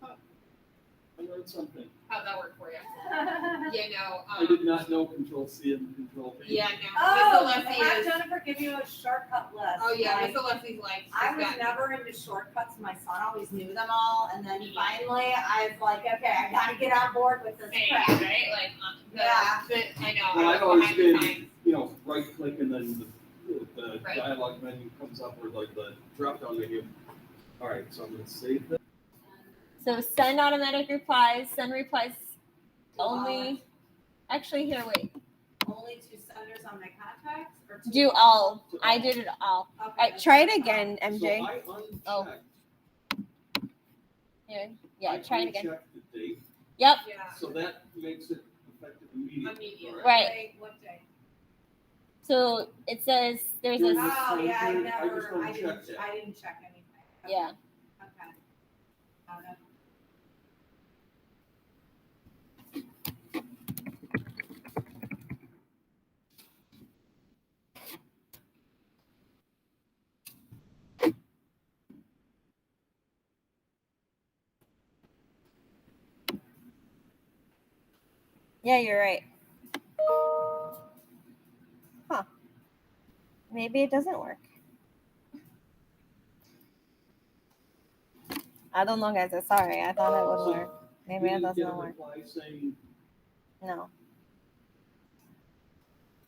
I learned something. How'd that work for you? Yeah, no. I did not know Control C and Control V. Yeah, no. Oh, Miss have Alessi is. Jennifer give you a shortcut list. Oh yeah, Like, Miss Alessi's like. I she's was got- never into shortcuts. My son always knew them all, and then finally, I was like, okay, I gotta get on board with this Same, crap. right? Like, Yeah. I know. Well, I I've was always behind the been, times. right click and then the Right. dialogue menu comes up or like the drop down menu. All right, so I'm gonna save that. So send automatic replies. Send replies only. Actually, here, wait. Only to senders on my contacts, or to Do all. I did it all. Okay, All right, that's try it fine. again, MJ. So I unchecked. Oh. Yeah, try it again. I unchecked the date, Yep. Yeah. so that makes it effective immediately. Immediately. Right. Wait, what day? So it says there's During a. this Oh, time yeah, period, I just I unchecked didn't, it. I didn't check anything. Okay. Yeah. Okay. Got it. Yeah, you're right. Huh. Maybe it doesn't work. I don't know, guys. I'm sorry. I thought it would So, work. Maybe it Did you doesn't get a work. reply saying, No.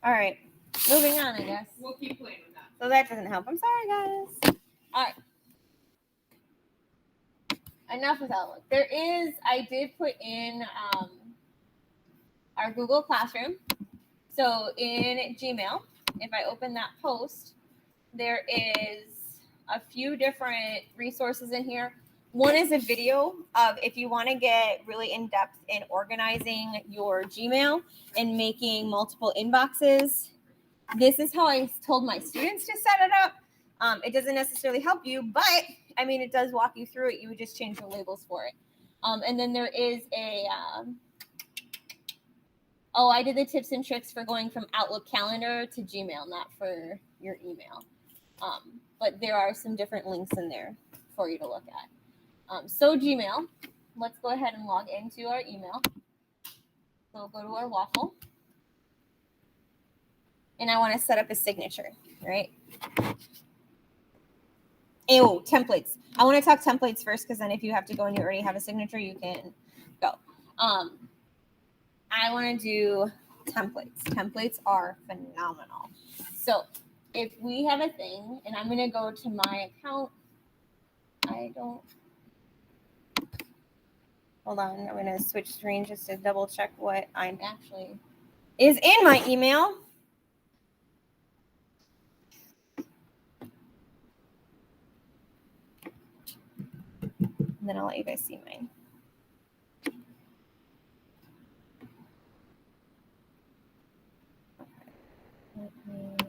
All right. Moving on, I guess. We'll keep playing with that. So that doesn't help. I'm sorry, guys. All right. Enough with Outlook. I did put in our Google Classroom. So in Gmail, if I open that post, there is a few different resources in here. One is a video of if you want to get really in depth in organizing your Gmail and making multiple inboxes. This is how I told my students to set it up. It doesn't necessarily help you, but I mean, it does walk you through it. You would just change the labels for it. And then there is a, I did the tips and tricks for going from Outlook Calendar to Gmail, not for your email. But there are some different links in there for you to look at. So Gmail, let's go ahead and log into our email. So go to our waffle. And I want to set up a signature, right? Oh, templates. I want to talk templates first because then if you have to go and you already have a signature, you can go. I want to do templates. Templates are phenomenal. So if we have a thing, and I'm going to go to my account. Hold on. I'm going to switch screen just to double check what I'm actually is in my email. And then I'll let you guys see mine. Okay.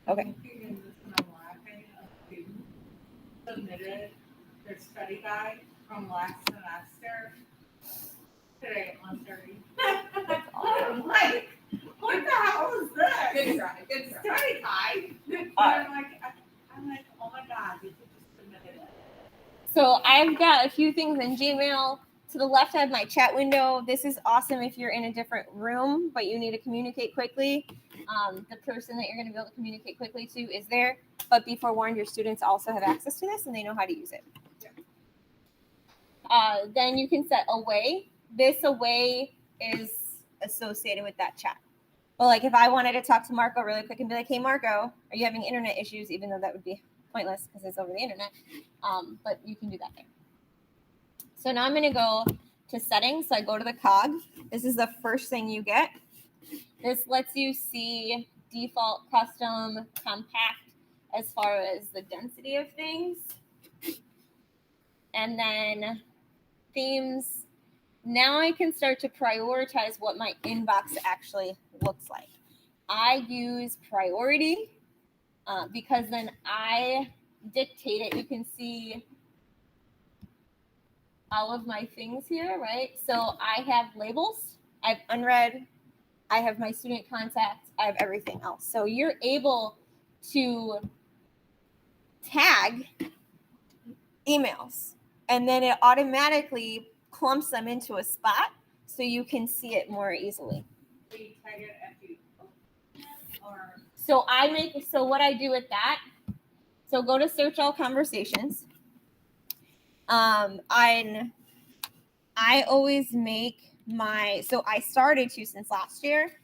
Okay. Looking in this and I'm laughing. A student submitted their study guide from last semester today at 1:30. I'm like, what the hell is this? Good try, good try. Study guide. And I'm like, oh my God, you just submitted it. So I've got a few things in Gmail. To the left, I have my chat window. This is awesome if you're in a different room, but you need to communicate quickly. The person that you're going to be able to communicate quickly to is there. But be forewarned, your students also have access to this and they know how to use it. Then you can set away. This away is associated with that chat. Well, like if I wanted to talk to Marco really quick and be like, hey, Marco, are you having internet issues? Even though that would be pointless because it's over the internet. But you can do that there. So now I'm going to go to settings. So I go to the cog. This is the first thing you get. This lets you see default, custom, compact as far as the density of things. And then themes. Now I can start to prioritize what my inbox actually looks like. I use priority because then I dictate it. You can see all of my things here, right? So I have labels, I have unread, I have my student contacts, I have everything else. So you're able to tag emails and then it automatically clumps them into a spot so you can see it more easily. So you tag it after you open it, or So what I do with that, so go to search all conversations. I always make so I started to since last year.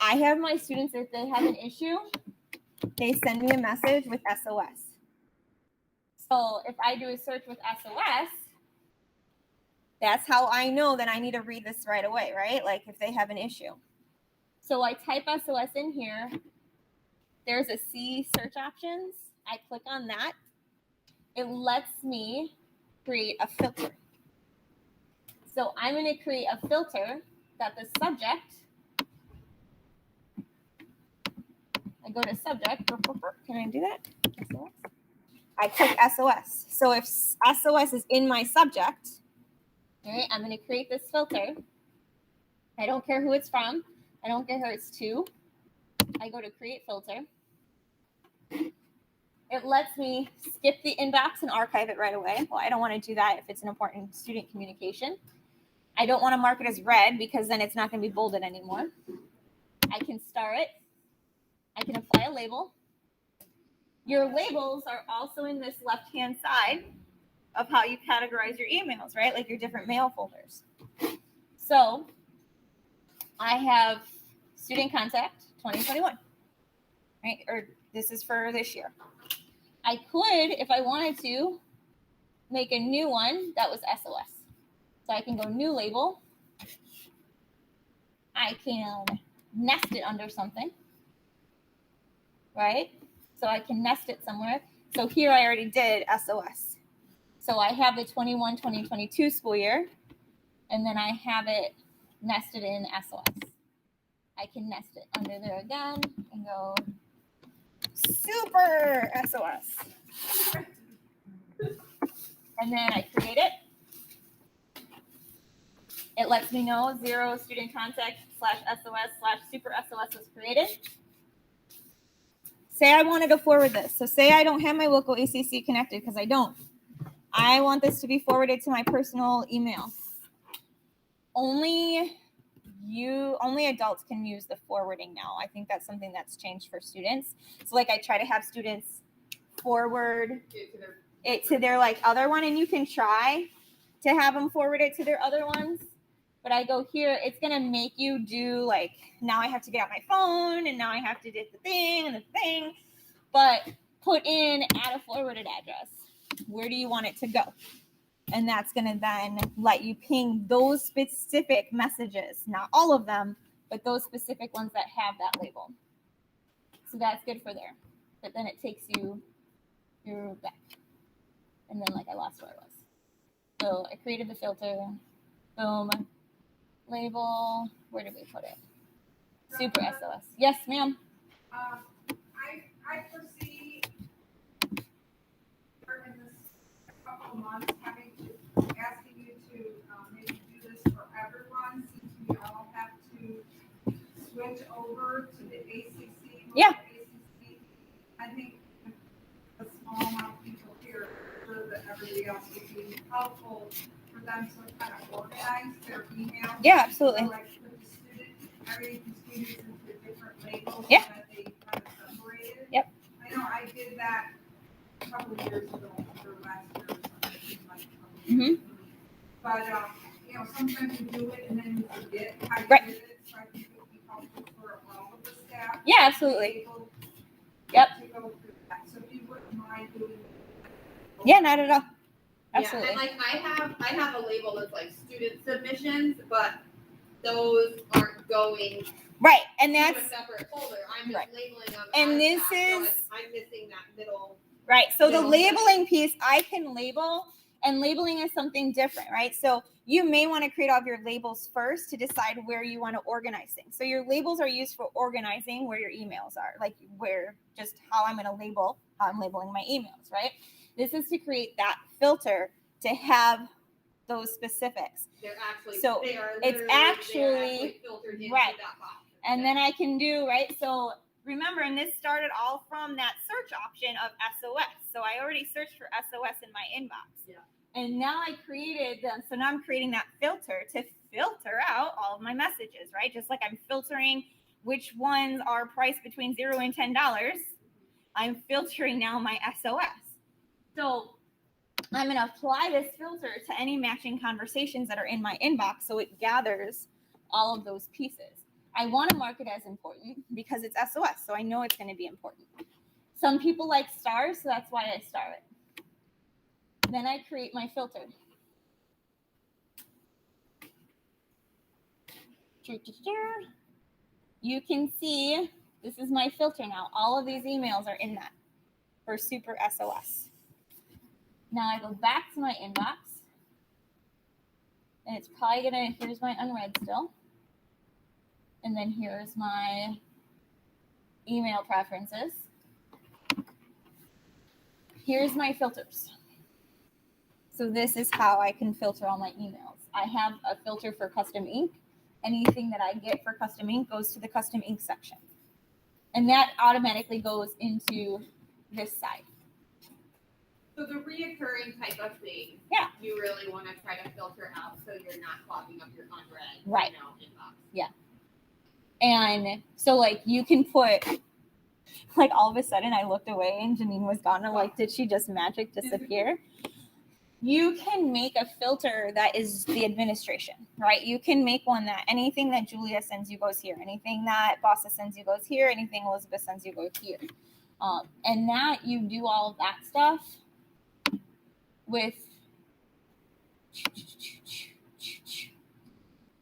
I have my students, if they have an issue, they send me a message with SOS. So if I do a search with SOS, that's how I know that I need to read this right away, right? Like if they have an issue. So I type SOS in here. There's a C search options. I click on that. It lets me create a filter. So I'm going to create a filter that the subject, I go to subject. Can I do that? SOS? I click SOS. So if SOS is in my subject, all right, I'm going to create this filter. I don't care who it's from. I don't care who it's to. I go to create filter. It lets me skip the inbox and archive it right away. Well, I don't want to do that if it's an important student communication. I don't want to mark it as red because then it's not going to be bolded anymore. I can star it. I can apply a label. Your labels are also in this left-hand side of how you categorize your emails, right? Like your different mail folders. So I have student contact 2021, right? Or this is for this year. I could, if I wanted to, make a new one that was SOS. So I can go new label. I can nest it under something, right? So I can nest it somewhere. So here I already did SOS. So I have the 21-2022 school year, and then I have it nested in SOS. I can nest it under there again and go super SOS. And then I create it. It lets me know 0 student contact /SOS /super SOS was created. Say I wanted to forward this. So say I don't have my local ACC connected because I don't. I want this to be forwarded to my personal email. Only adults can use the forwarding now. I think that's something that's changed for students. So like I try to have students forward it to their like other one, and you can try to have them forward it to their other ones. But I go here, it's going to make you do like, now I have to get out my phone and now I have to do the thing and the thing. But put in add a forwarded address. Where do you want it to go? And that's going to then let you ping those specific messages. Not all of them, but those specific ones that have that label. So that's good for there. But then it takes you back. And then like I lost where I was. So I created the filter. Boom. Label. Where did we put it? Super SOS. Yes, ma'am. I I foresee in this couple of months having to, asking you to maybe do this for everyone, since we all have to switch over to the ACC. Yeah. ACC. I think a small amount of people here, sure that everybody else would be helpful for them to kind of organize their email. Yeah, absolutely. So like with the student, everything students into different labels Yeah. that they kind of separated. Yep. I know I did that a couple of years ago, or last year or something, like a couple of years ago. But, you know, sometimes you do it and then you forget how you Right. did it, so I think it would be helpful for all of the staff. Yeah, to be absolutely. able Yep. To go through that, so if you wouldn't mind doing. Yeah, not at all. Yeah, Absolutely. and like I have a label that's like student submissions, but those aren't going Right. And to a that's separate folder. I'm just Right. labeling them. And as this that, so is- I'm missing that middle. right. So the Middle labeling piece, I can label, and labeling is something different, right? So you may want to create all of your labels first to decide where you want to organize things. So your labels are used for organizing where your emails are, like where just how I'm going to label, how I'm labeling my emails, right? This is to create that filter to have those specifics. They're actually So they are it's literally- actually- they are actually filtered into right. that box. And then I can do, right? So remember, and this started all from that search option of SOS. So I already searched for SOS in my inbox. Yeah. And now I created them. So now I'm creating that filter to filter out all of my messages, right? Just like I'm filtering which ones are priced between $0 and $10. I'm filtering now my SOS. So I'm going to apply this filter to any matching conversations that are in my inbox so it gathers all of those pieces. I want to mark it as important because it's SOS, so I know it's going to be important. Some people like stars, so that's why I star it. Then I create my filter. You can see this is my filter now. All of these emails are in that for Super SOS. Now I go back to my inbox, and it's probably gonna, here's my unread still. And then here's my email preferences. Here's my filters. So this is how I can filter all my emails. I have a filter for custom ink. Anything that I get for custom ink goes to the custom ink section. And that automatically goes into this side. So the reoccurring type of thing, Yeah. you really want to try to filter out so you're not clogging up your unread Right. inbox. And so like you can put, like all of a sudden I looked away and Janine was gone. I'm like, did she just magic disappear? You can make a filter that is the administration, right? You can make one that anything that Julia sends you goes here. Anything that Bossa sends you goes here. Anything Elizabeth sends you goes here. And that you do all of that stuff with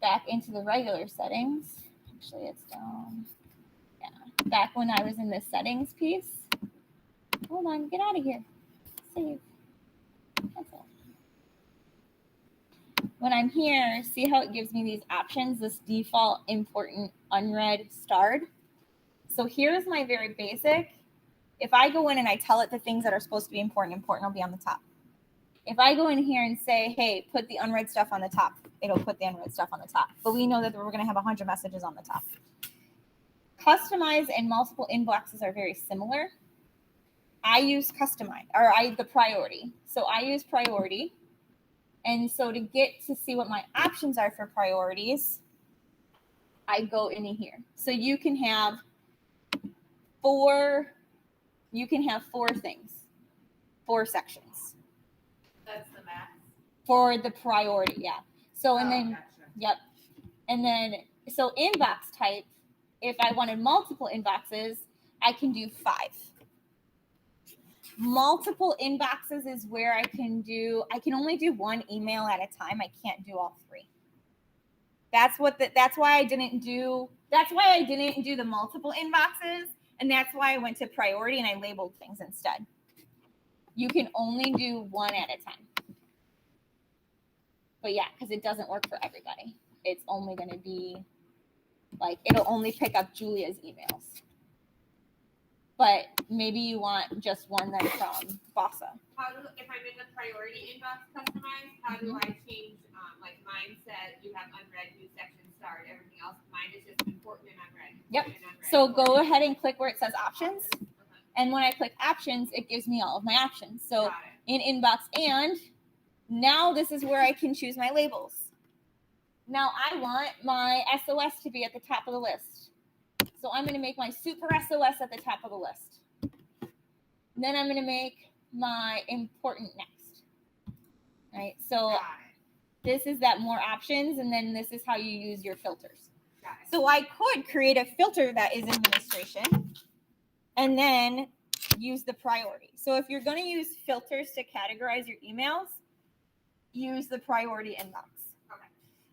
back into the regular settings. Actually, it's down. Yeah. Back when I was in the settings piece. Hold on, get out of here. Save. That's all. When I'm here, see how it gives me these options, this default important unread starred. So here's my very basic. If I go in and I tell it the things that are supposed to be important will be on the top. If I go in here and say, hey, put the unread stuff on the top, it'll put the unread stuff on the top. But we know that we're going to have 100 messages on the top. Customize and multiple inboxes are very similar. I use customize, or the priority. So I use priority. And so to get to see what my options are for priorities, I go in here. So you can have four things, 4 sections. That's the max. For the priority, yeah. So, and then, Gotcha. yep. And then, so inbox type, if I wanted multiple inboxes, I can do 5. Multiple inboxes is where I can only do 1 email at a time. I can't do all 3. That's why I didn't do the multiple inboxes. And that's why I went to priority and I labeled things instead. You can only do 1 at a time. But yeah, because it doesn't work for everybody. It's only going to be like, it'll only pick up Julia's emails. But maybe you want just one then from Bossa. How do, if I'm in the priority inbox customized, how do I change, like mine said, you have unread, new section start, everything else, mine is just important and unread. Yep. And unread. So go ahead and click where it says options. Okay. And when I click options, it gives me all of my options. So Got it. in inbox, and now this is where I can choose my labels. Now I want my SOS to be at the top of the list. So I'm going to make my super SOS at the top of the list. Then I'm going to make my important next. Right? So Got it. this is that more options, and then this is how you use your filters. Got it. So I could create a filter that is administration and then use the priority. So if you're going to use filters to categorize your emails, use the priority inbox. Okay.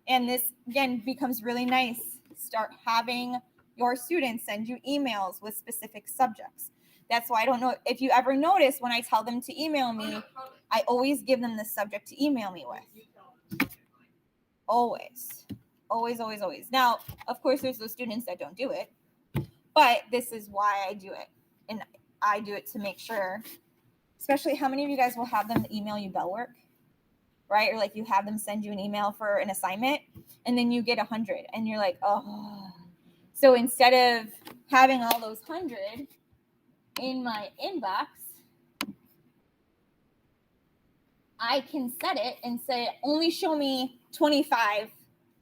And this, again, becomes really nice. Start having your students send you emails with specific subjects. That's why I don't know if you ever notice when I tell them to email me, Oh, no, totally. I always give them the subject to email me with. You tell them. Always. Always, always, always. Now, of course, there's those students that don't do it, but this is why I do it. And I do it to make sure, especially how many of you guys will have them email you bell work, right? Or like you have them send you an email for an assignment and then you get 100 and you're like, oh. So instead of having all those 100 in my inbox, I can set it and say, only show me 25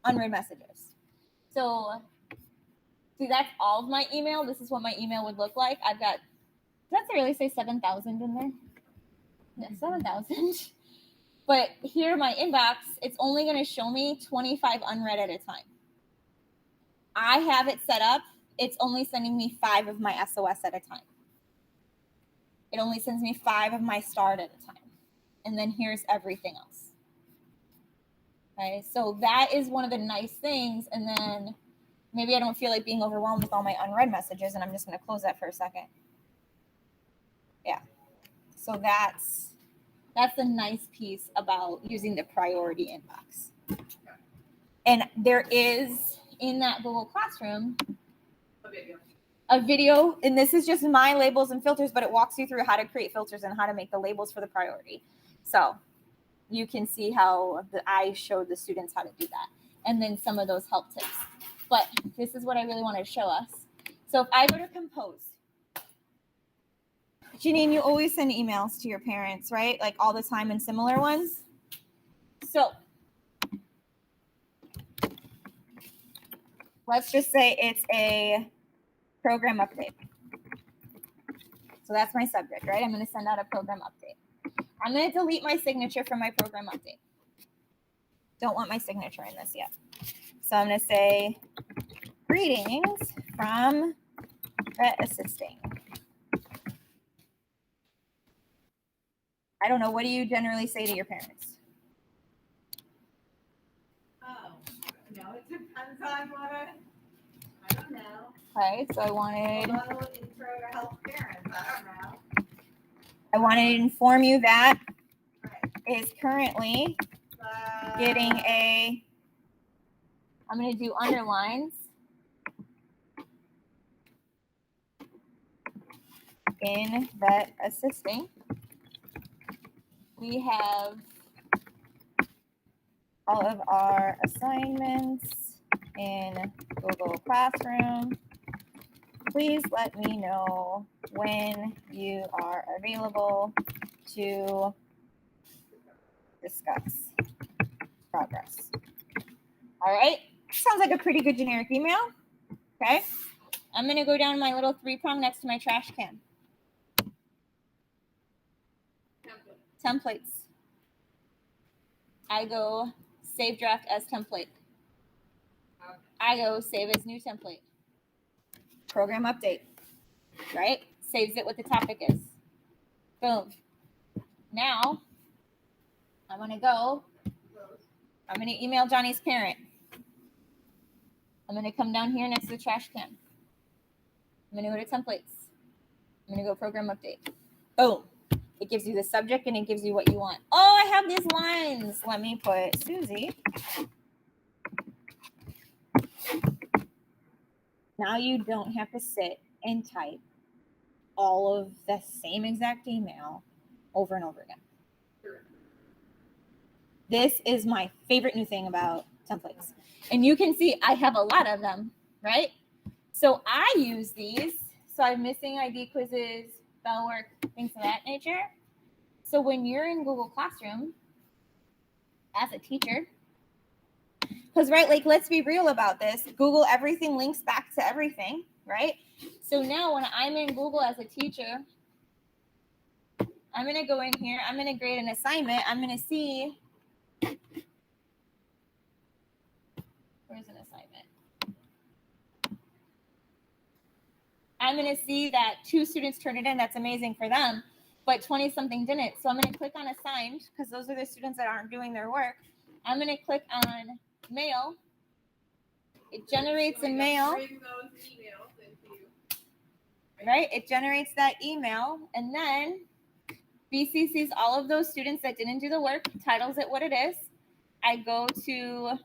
unread messages. So see, that's all of my email. This is what my email would look like. I've got, does that really say 7,000 in there? Yeah, 7,000. But here, my inbox, it's only going to show me 25 unread at a time. I have it set up. It's only sending me 5 of my SOS at a time. It only sends me 5 of my start at a time. And then here's everything else. Okay, so that is one of the nice things. And then maybe I don't feel like being overwhelmed with all my unread messages, and I'm just going to close that for a second. Yeah. So that's the nice piece about using the priority inbox. And there is in that Google Classroom a video, and this is just my labels and filters, but it walks you through how to create filters and how to make the labels for the priority. So you can see how I showed the students how to do that, and then some of those help tips. But this is what I really wanted to show us. So if I go to compose, Janine, you always send emails to your parents, right? Like all the time and similar ones. So let's just say it's a program update. So that's my subject, right? I'm going to send out a program update. I'm going to delete my signature from my program update. Don't want my signature in this yet. So I'm going to say, greetings from Vet Assisting. I don't know. What do you generally say to your parents? Oh, no, it depends on what I don't know. Okay, so I wanted A little intro to help parents, I to inform you that don't know. Right. is currently getting a, I'm going to do underlines in Vet Assisting. We have all of our assignments in Google Classroom. Please let me know when you are available to discuss progress. All right. Sounds like a pretty good generic email. Okay. I'm going to go down my little 3-prong next to my trash can. Templates. I go save draft as template. I go save as new template. Program update. Right? Saves it what the topic is. Boom. Now, I'm going to email Johnny's parent. I'm going to come down here next to the trash can. I'm going to go to templates. I'm going to go program update. Boom. It gives you the subject and it gives you what you want. Oh, I have these lines. Let me put Susie. Now you don't have to sit and type all of the same exact email over and over again. This is my favorite new thing about templates. And you can see I have a lot of them, right? So I use these. So I'm missing ID quizzes, spell work, things of that nature. So when you're in Google Classroom as a teacher, because, right, like, let's be real about this. Google, everything links back to everything, right? So now when I'm in Google as a teacher, I'm going to go in here. I'm going to grade an assignment. I'm going to see. Where's an assignment? I'm going to see that 2 students turned it in. That's amazing for them. But 20-something didn't. So I'm going to click on assigned because those are the students that aren't doing their work. I'm going to click on mail. It generates a mail. Bring those emails into you. Right? It generates that email. And then BC sees all of those students that didn't do the work, titles it what it is. I go to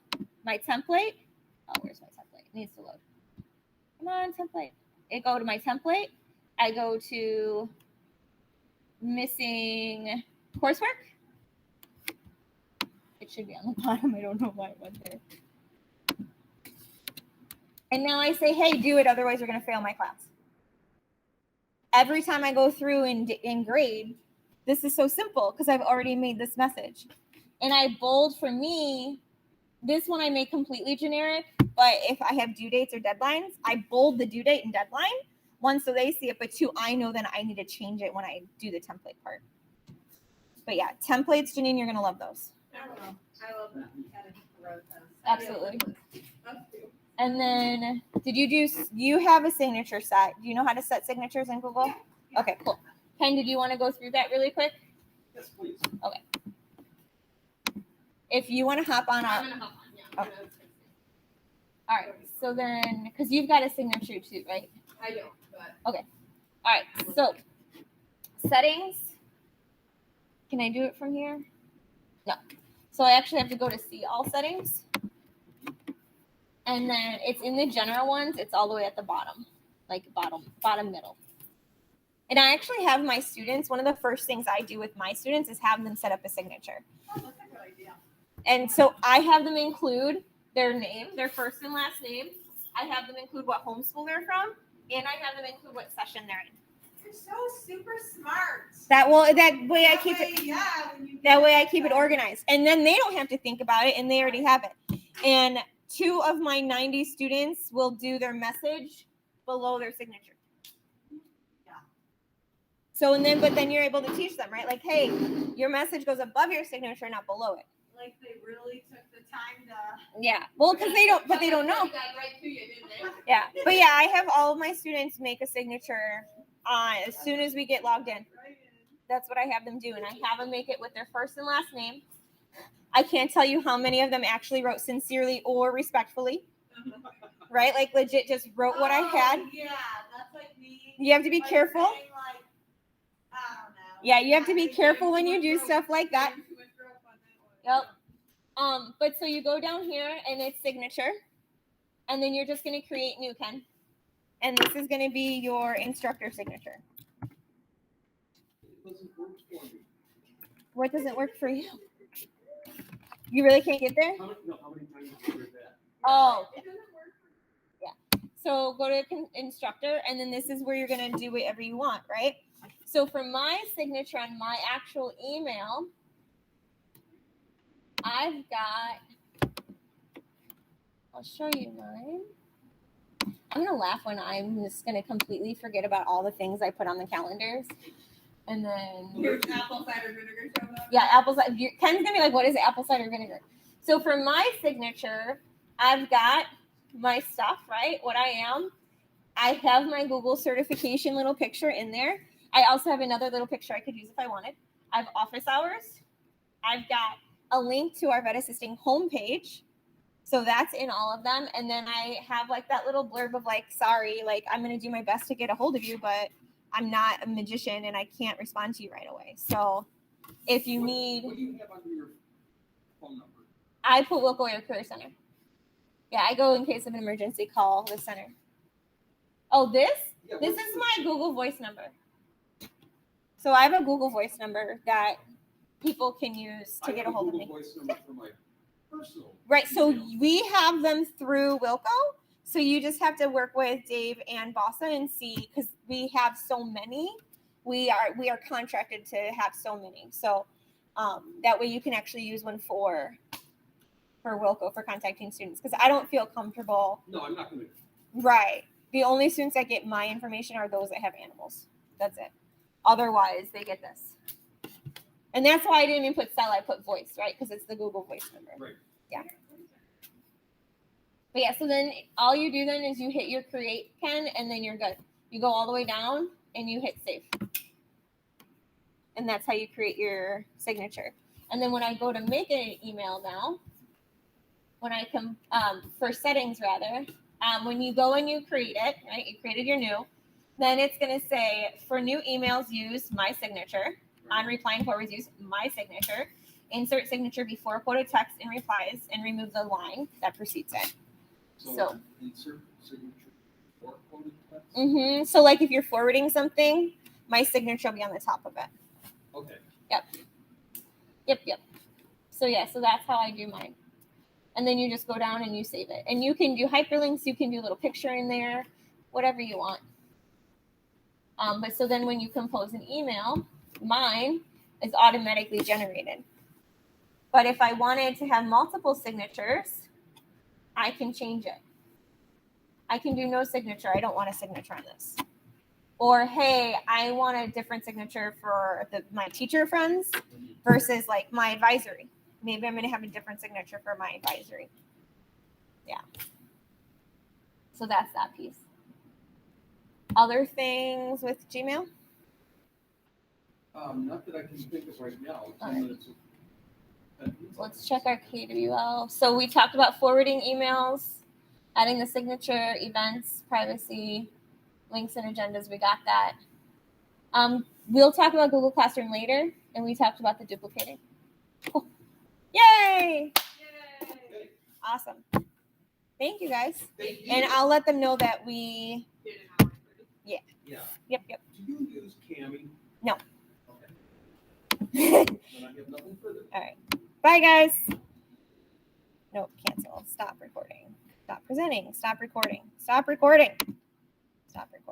my template. Oh, where's my template? It needs to load. Come on, template. I go to my template. I go to missing coursework. It should be on the bottom. I don't know why it went there. And now I say, hey, do it. Otherwise, you're going to fail my class. Every time I go through and grade, this is so simple because I've already made this message. And I bold for me, this one I make completely generic. But if I have due dates or deadlines, I bold the due date and deadline. One, so they see it. But 2, I know then I need to change it when I do the template part. But yeah, templates, Janine, you're going to love those. I love that. Gotta hit the road though. Absolutely. Us too. And then, you have a signature set. Do you know how to set signatures in Google? Okay, cool. Ken, did you want to go through that really quick? Yes, please. If you want to hop on I'm up. gonna hop on, yeah. Okay. All right. So then, because you've got a signature too, right? I don't, but. All right. So settings. Can I do it from here? No. So I actually have to go to see all settings. And then it's in the general ones. It's all the way at the bottom, like bottom middle. And I actually have my students. One of the first things I do with my students is have them set up a signature. Oh, that's a good idea. And so I have them include their name, their first and last name. I have them include what homeschool they're from, and I have them include what session they're in. You're so super smart. That way I keep it. Yeah. When you That way I keep it organized, and then they don't have to think about it, and they already have it. And 2 of my 90 students will do their message below their signature. Yeah. So but then you're able to teach them, right? Like, hey, your message goes above your signature, not below it. Like they really took the time to. Yeah. Well, because they don't know. Got right to you, didn't they? Yeah. But yeah, I have all of my students make a signature as soon as we get logged in. That's what I have them do. And I have them make it with their first and last name. I can't tell you how many of them actually wrote sincerely or respectfully, right? Like legit just wrote what I had. Yeah, that's like me. You have to be careful. Saying, like, I don't know. Yeah, you have to be careful when you do stuff like that. Yep. But so you go down here and it's signature, and then you're just going to create new, Ken. And this is going to be your instructor signature. It doesn't work for me. What doesn't work for you? You really can't get there? How many times have you heard that? Oh, It doesn't work. so go to instructor, and then this is where you're going to do whatever you want, right? So for my signature on my actual email, I'll show you mine. I'm going to laugh when I'm just going to completely forget about all the things I put on the calendars. And then, Here's apple cider vinegar showing up. yeah, apple cider. Ken's going to be like, what is apple cider vinegar? So for my signature, I've got my stuff, right? What I am. I have my Google certification little picture in there. I also have another little picture I could use if I wanted. I have office hours. I've got a link to our vet assisting homepage. So that's in all of them. And then I have like that little blurb of like, sorry, like I'm going to do my best to get a hold of you, but I'm not a magician and I can't respond to you right away. So if you need, What do you have under your phone number? I put local air career center. Yeah, I go in case of an emergency, call the center. Oh, this? Yeah, This what's is the- my Google Voice number. So I have a Google Voice number that people can use to get a hold of me. I have a Google Voice number for my personal. Right. So email. we have them through Wilco. So you just have to work with Dave and Bossa and see, because we have so many. We are contracted to have so many. So that way you can actually use one for Wilco for contacting students, because I don't feel comfortable. No, I'm not going to. Right. The only students that get my information are those that have animals. That's it. Otherwise, they get this. And that's why I didn't even put cell, I put voice, right? Because it's the Google Voice number. Right. Yeah. But yeah, so then all you do then is you hit your create pen and then you're good. You go all the way down and you hit save. And that's how you create your signature. And then when I go to make an email now, when I come, for settings rather, when you go and you create it, right? You created your new, then it's going to say for new emails, use my signature. On replying forwards, use my signature. Insert signature before quoted text in replies and remove the line that precedes it. So insert signature or quoted text? Mm-hmm. So like if you're forwarding something, my signature will be on the top of it. Okay. Yep. So yeah, so that's how I do mine. And then you just go down and you save it. And you can do hyperlinks, you can do a little picture in there, whatever you want. But so then when you compose an email, mine is automatically generated. But if I wanted to have multiple signatures, I can change it. I can do no signature. I don't want a signature on this. Or, hey, I want a different signature for my teacher friends versus like my advisory. Maybe I'm going to have a different signature for my advisory. Yeah. So that's that piece. Other things with Gmail? Not that I can think of right now. 10 right. minutes of Let's check our KWL. So we talked about forwarding emails, adding the signature, events, privacy, links and agendas. We got that. We'll talk about Google Classroom later, and we talked about the duplicating. Cool. Yay! Yay. Awesome. Thank you, guys. Thank you. And I'll let them know that we. Yeah. Yep. Do you use Cami? No. Okay. Then I have nothing further. All right. Bye, guys. Nope, cancel. Stop recording. Stop presenting. Stop recording. Stop recording. Stop recording.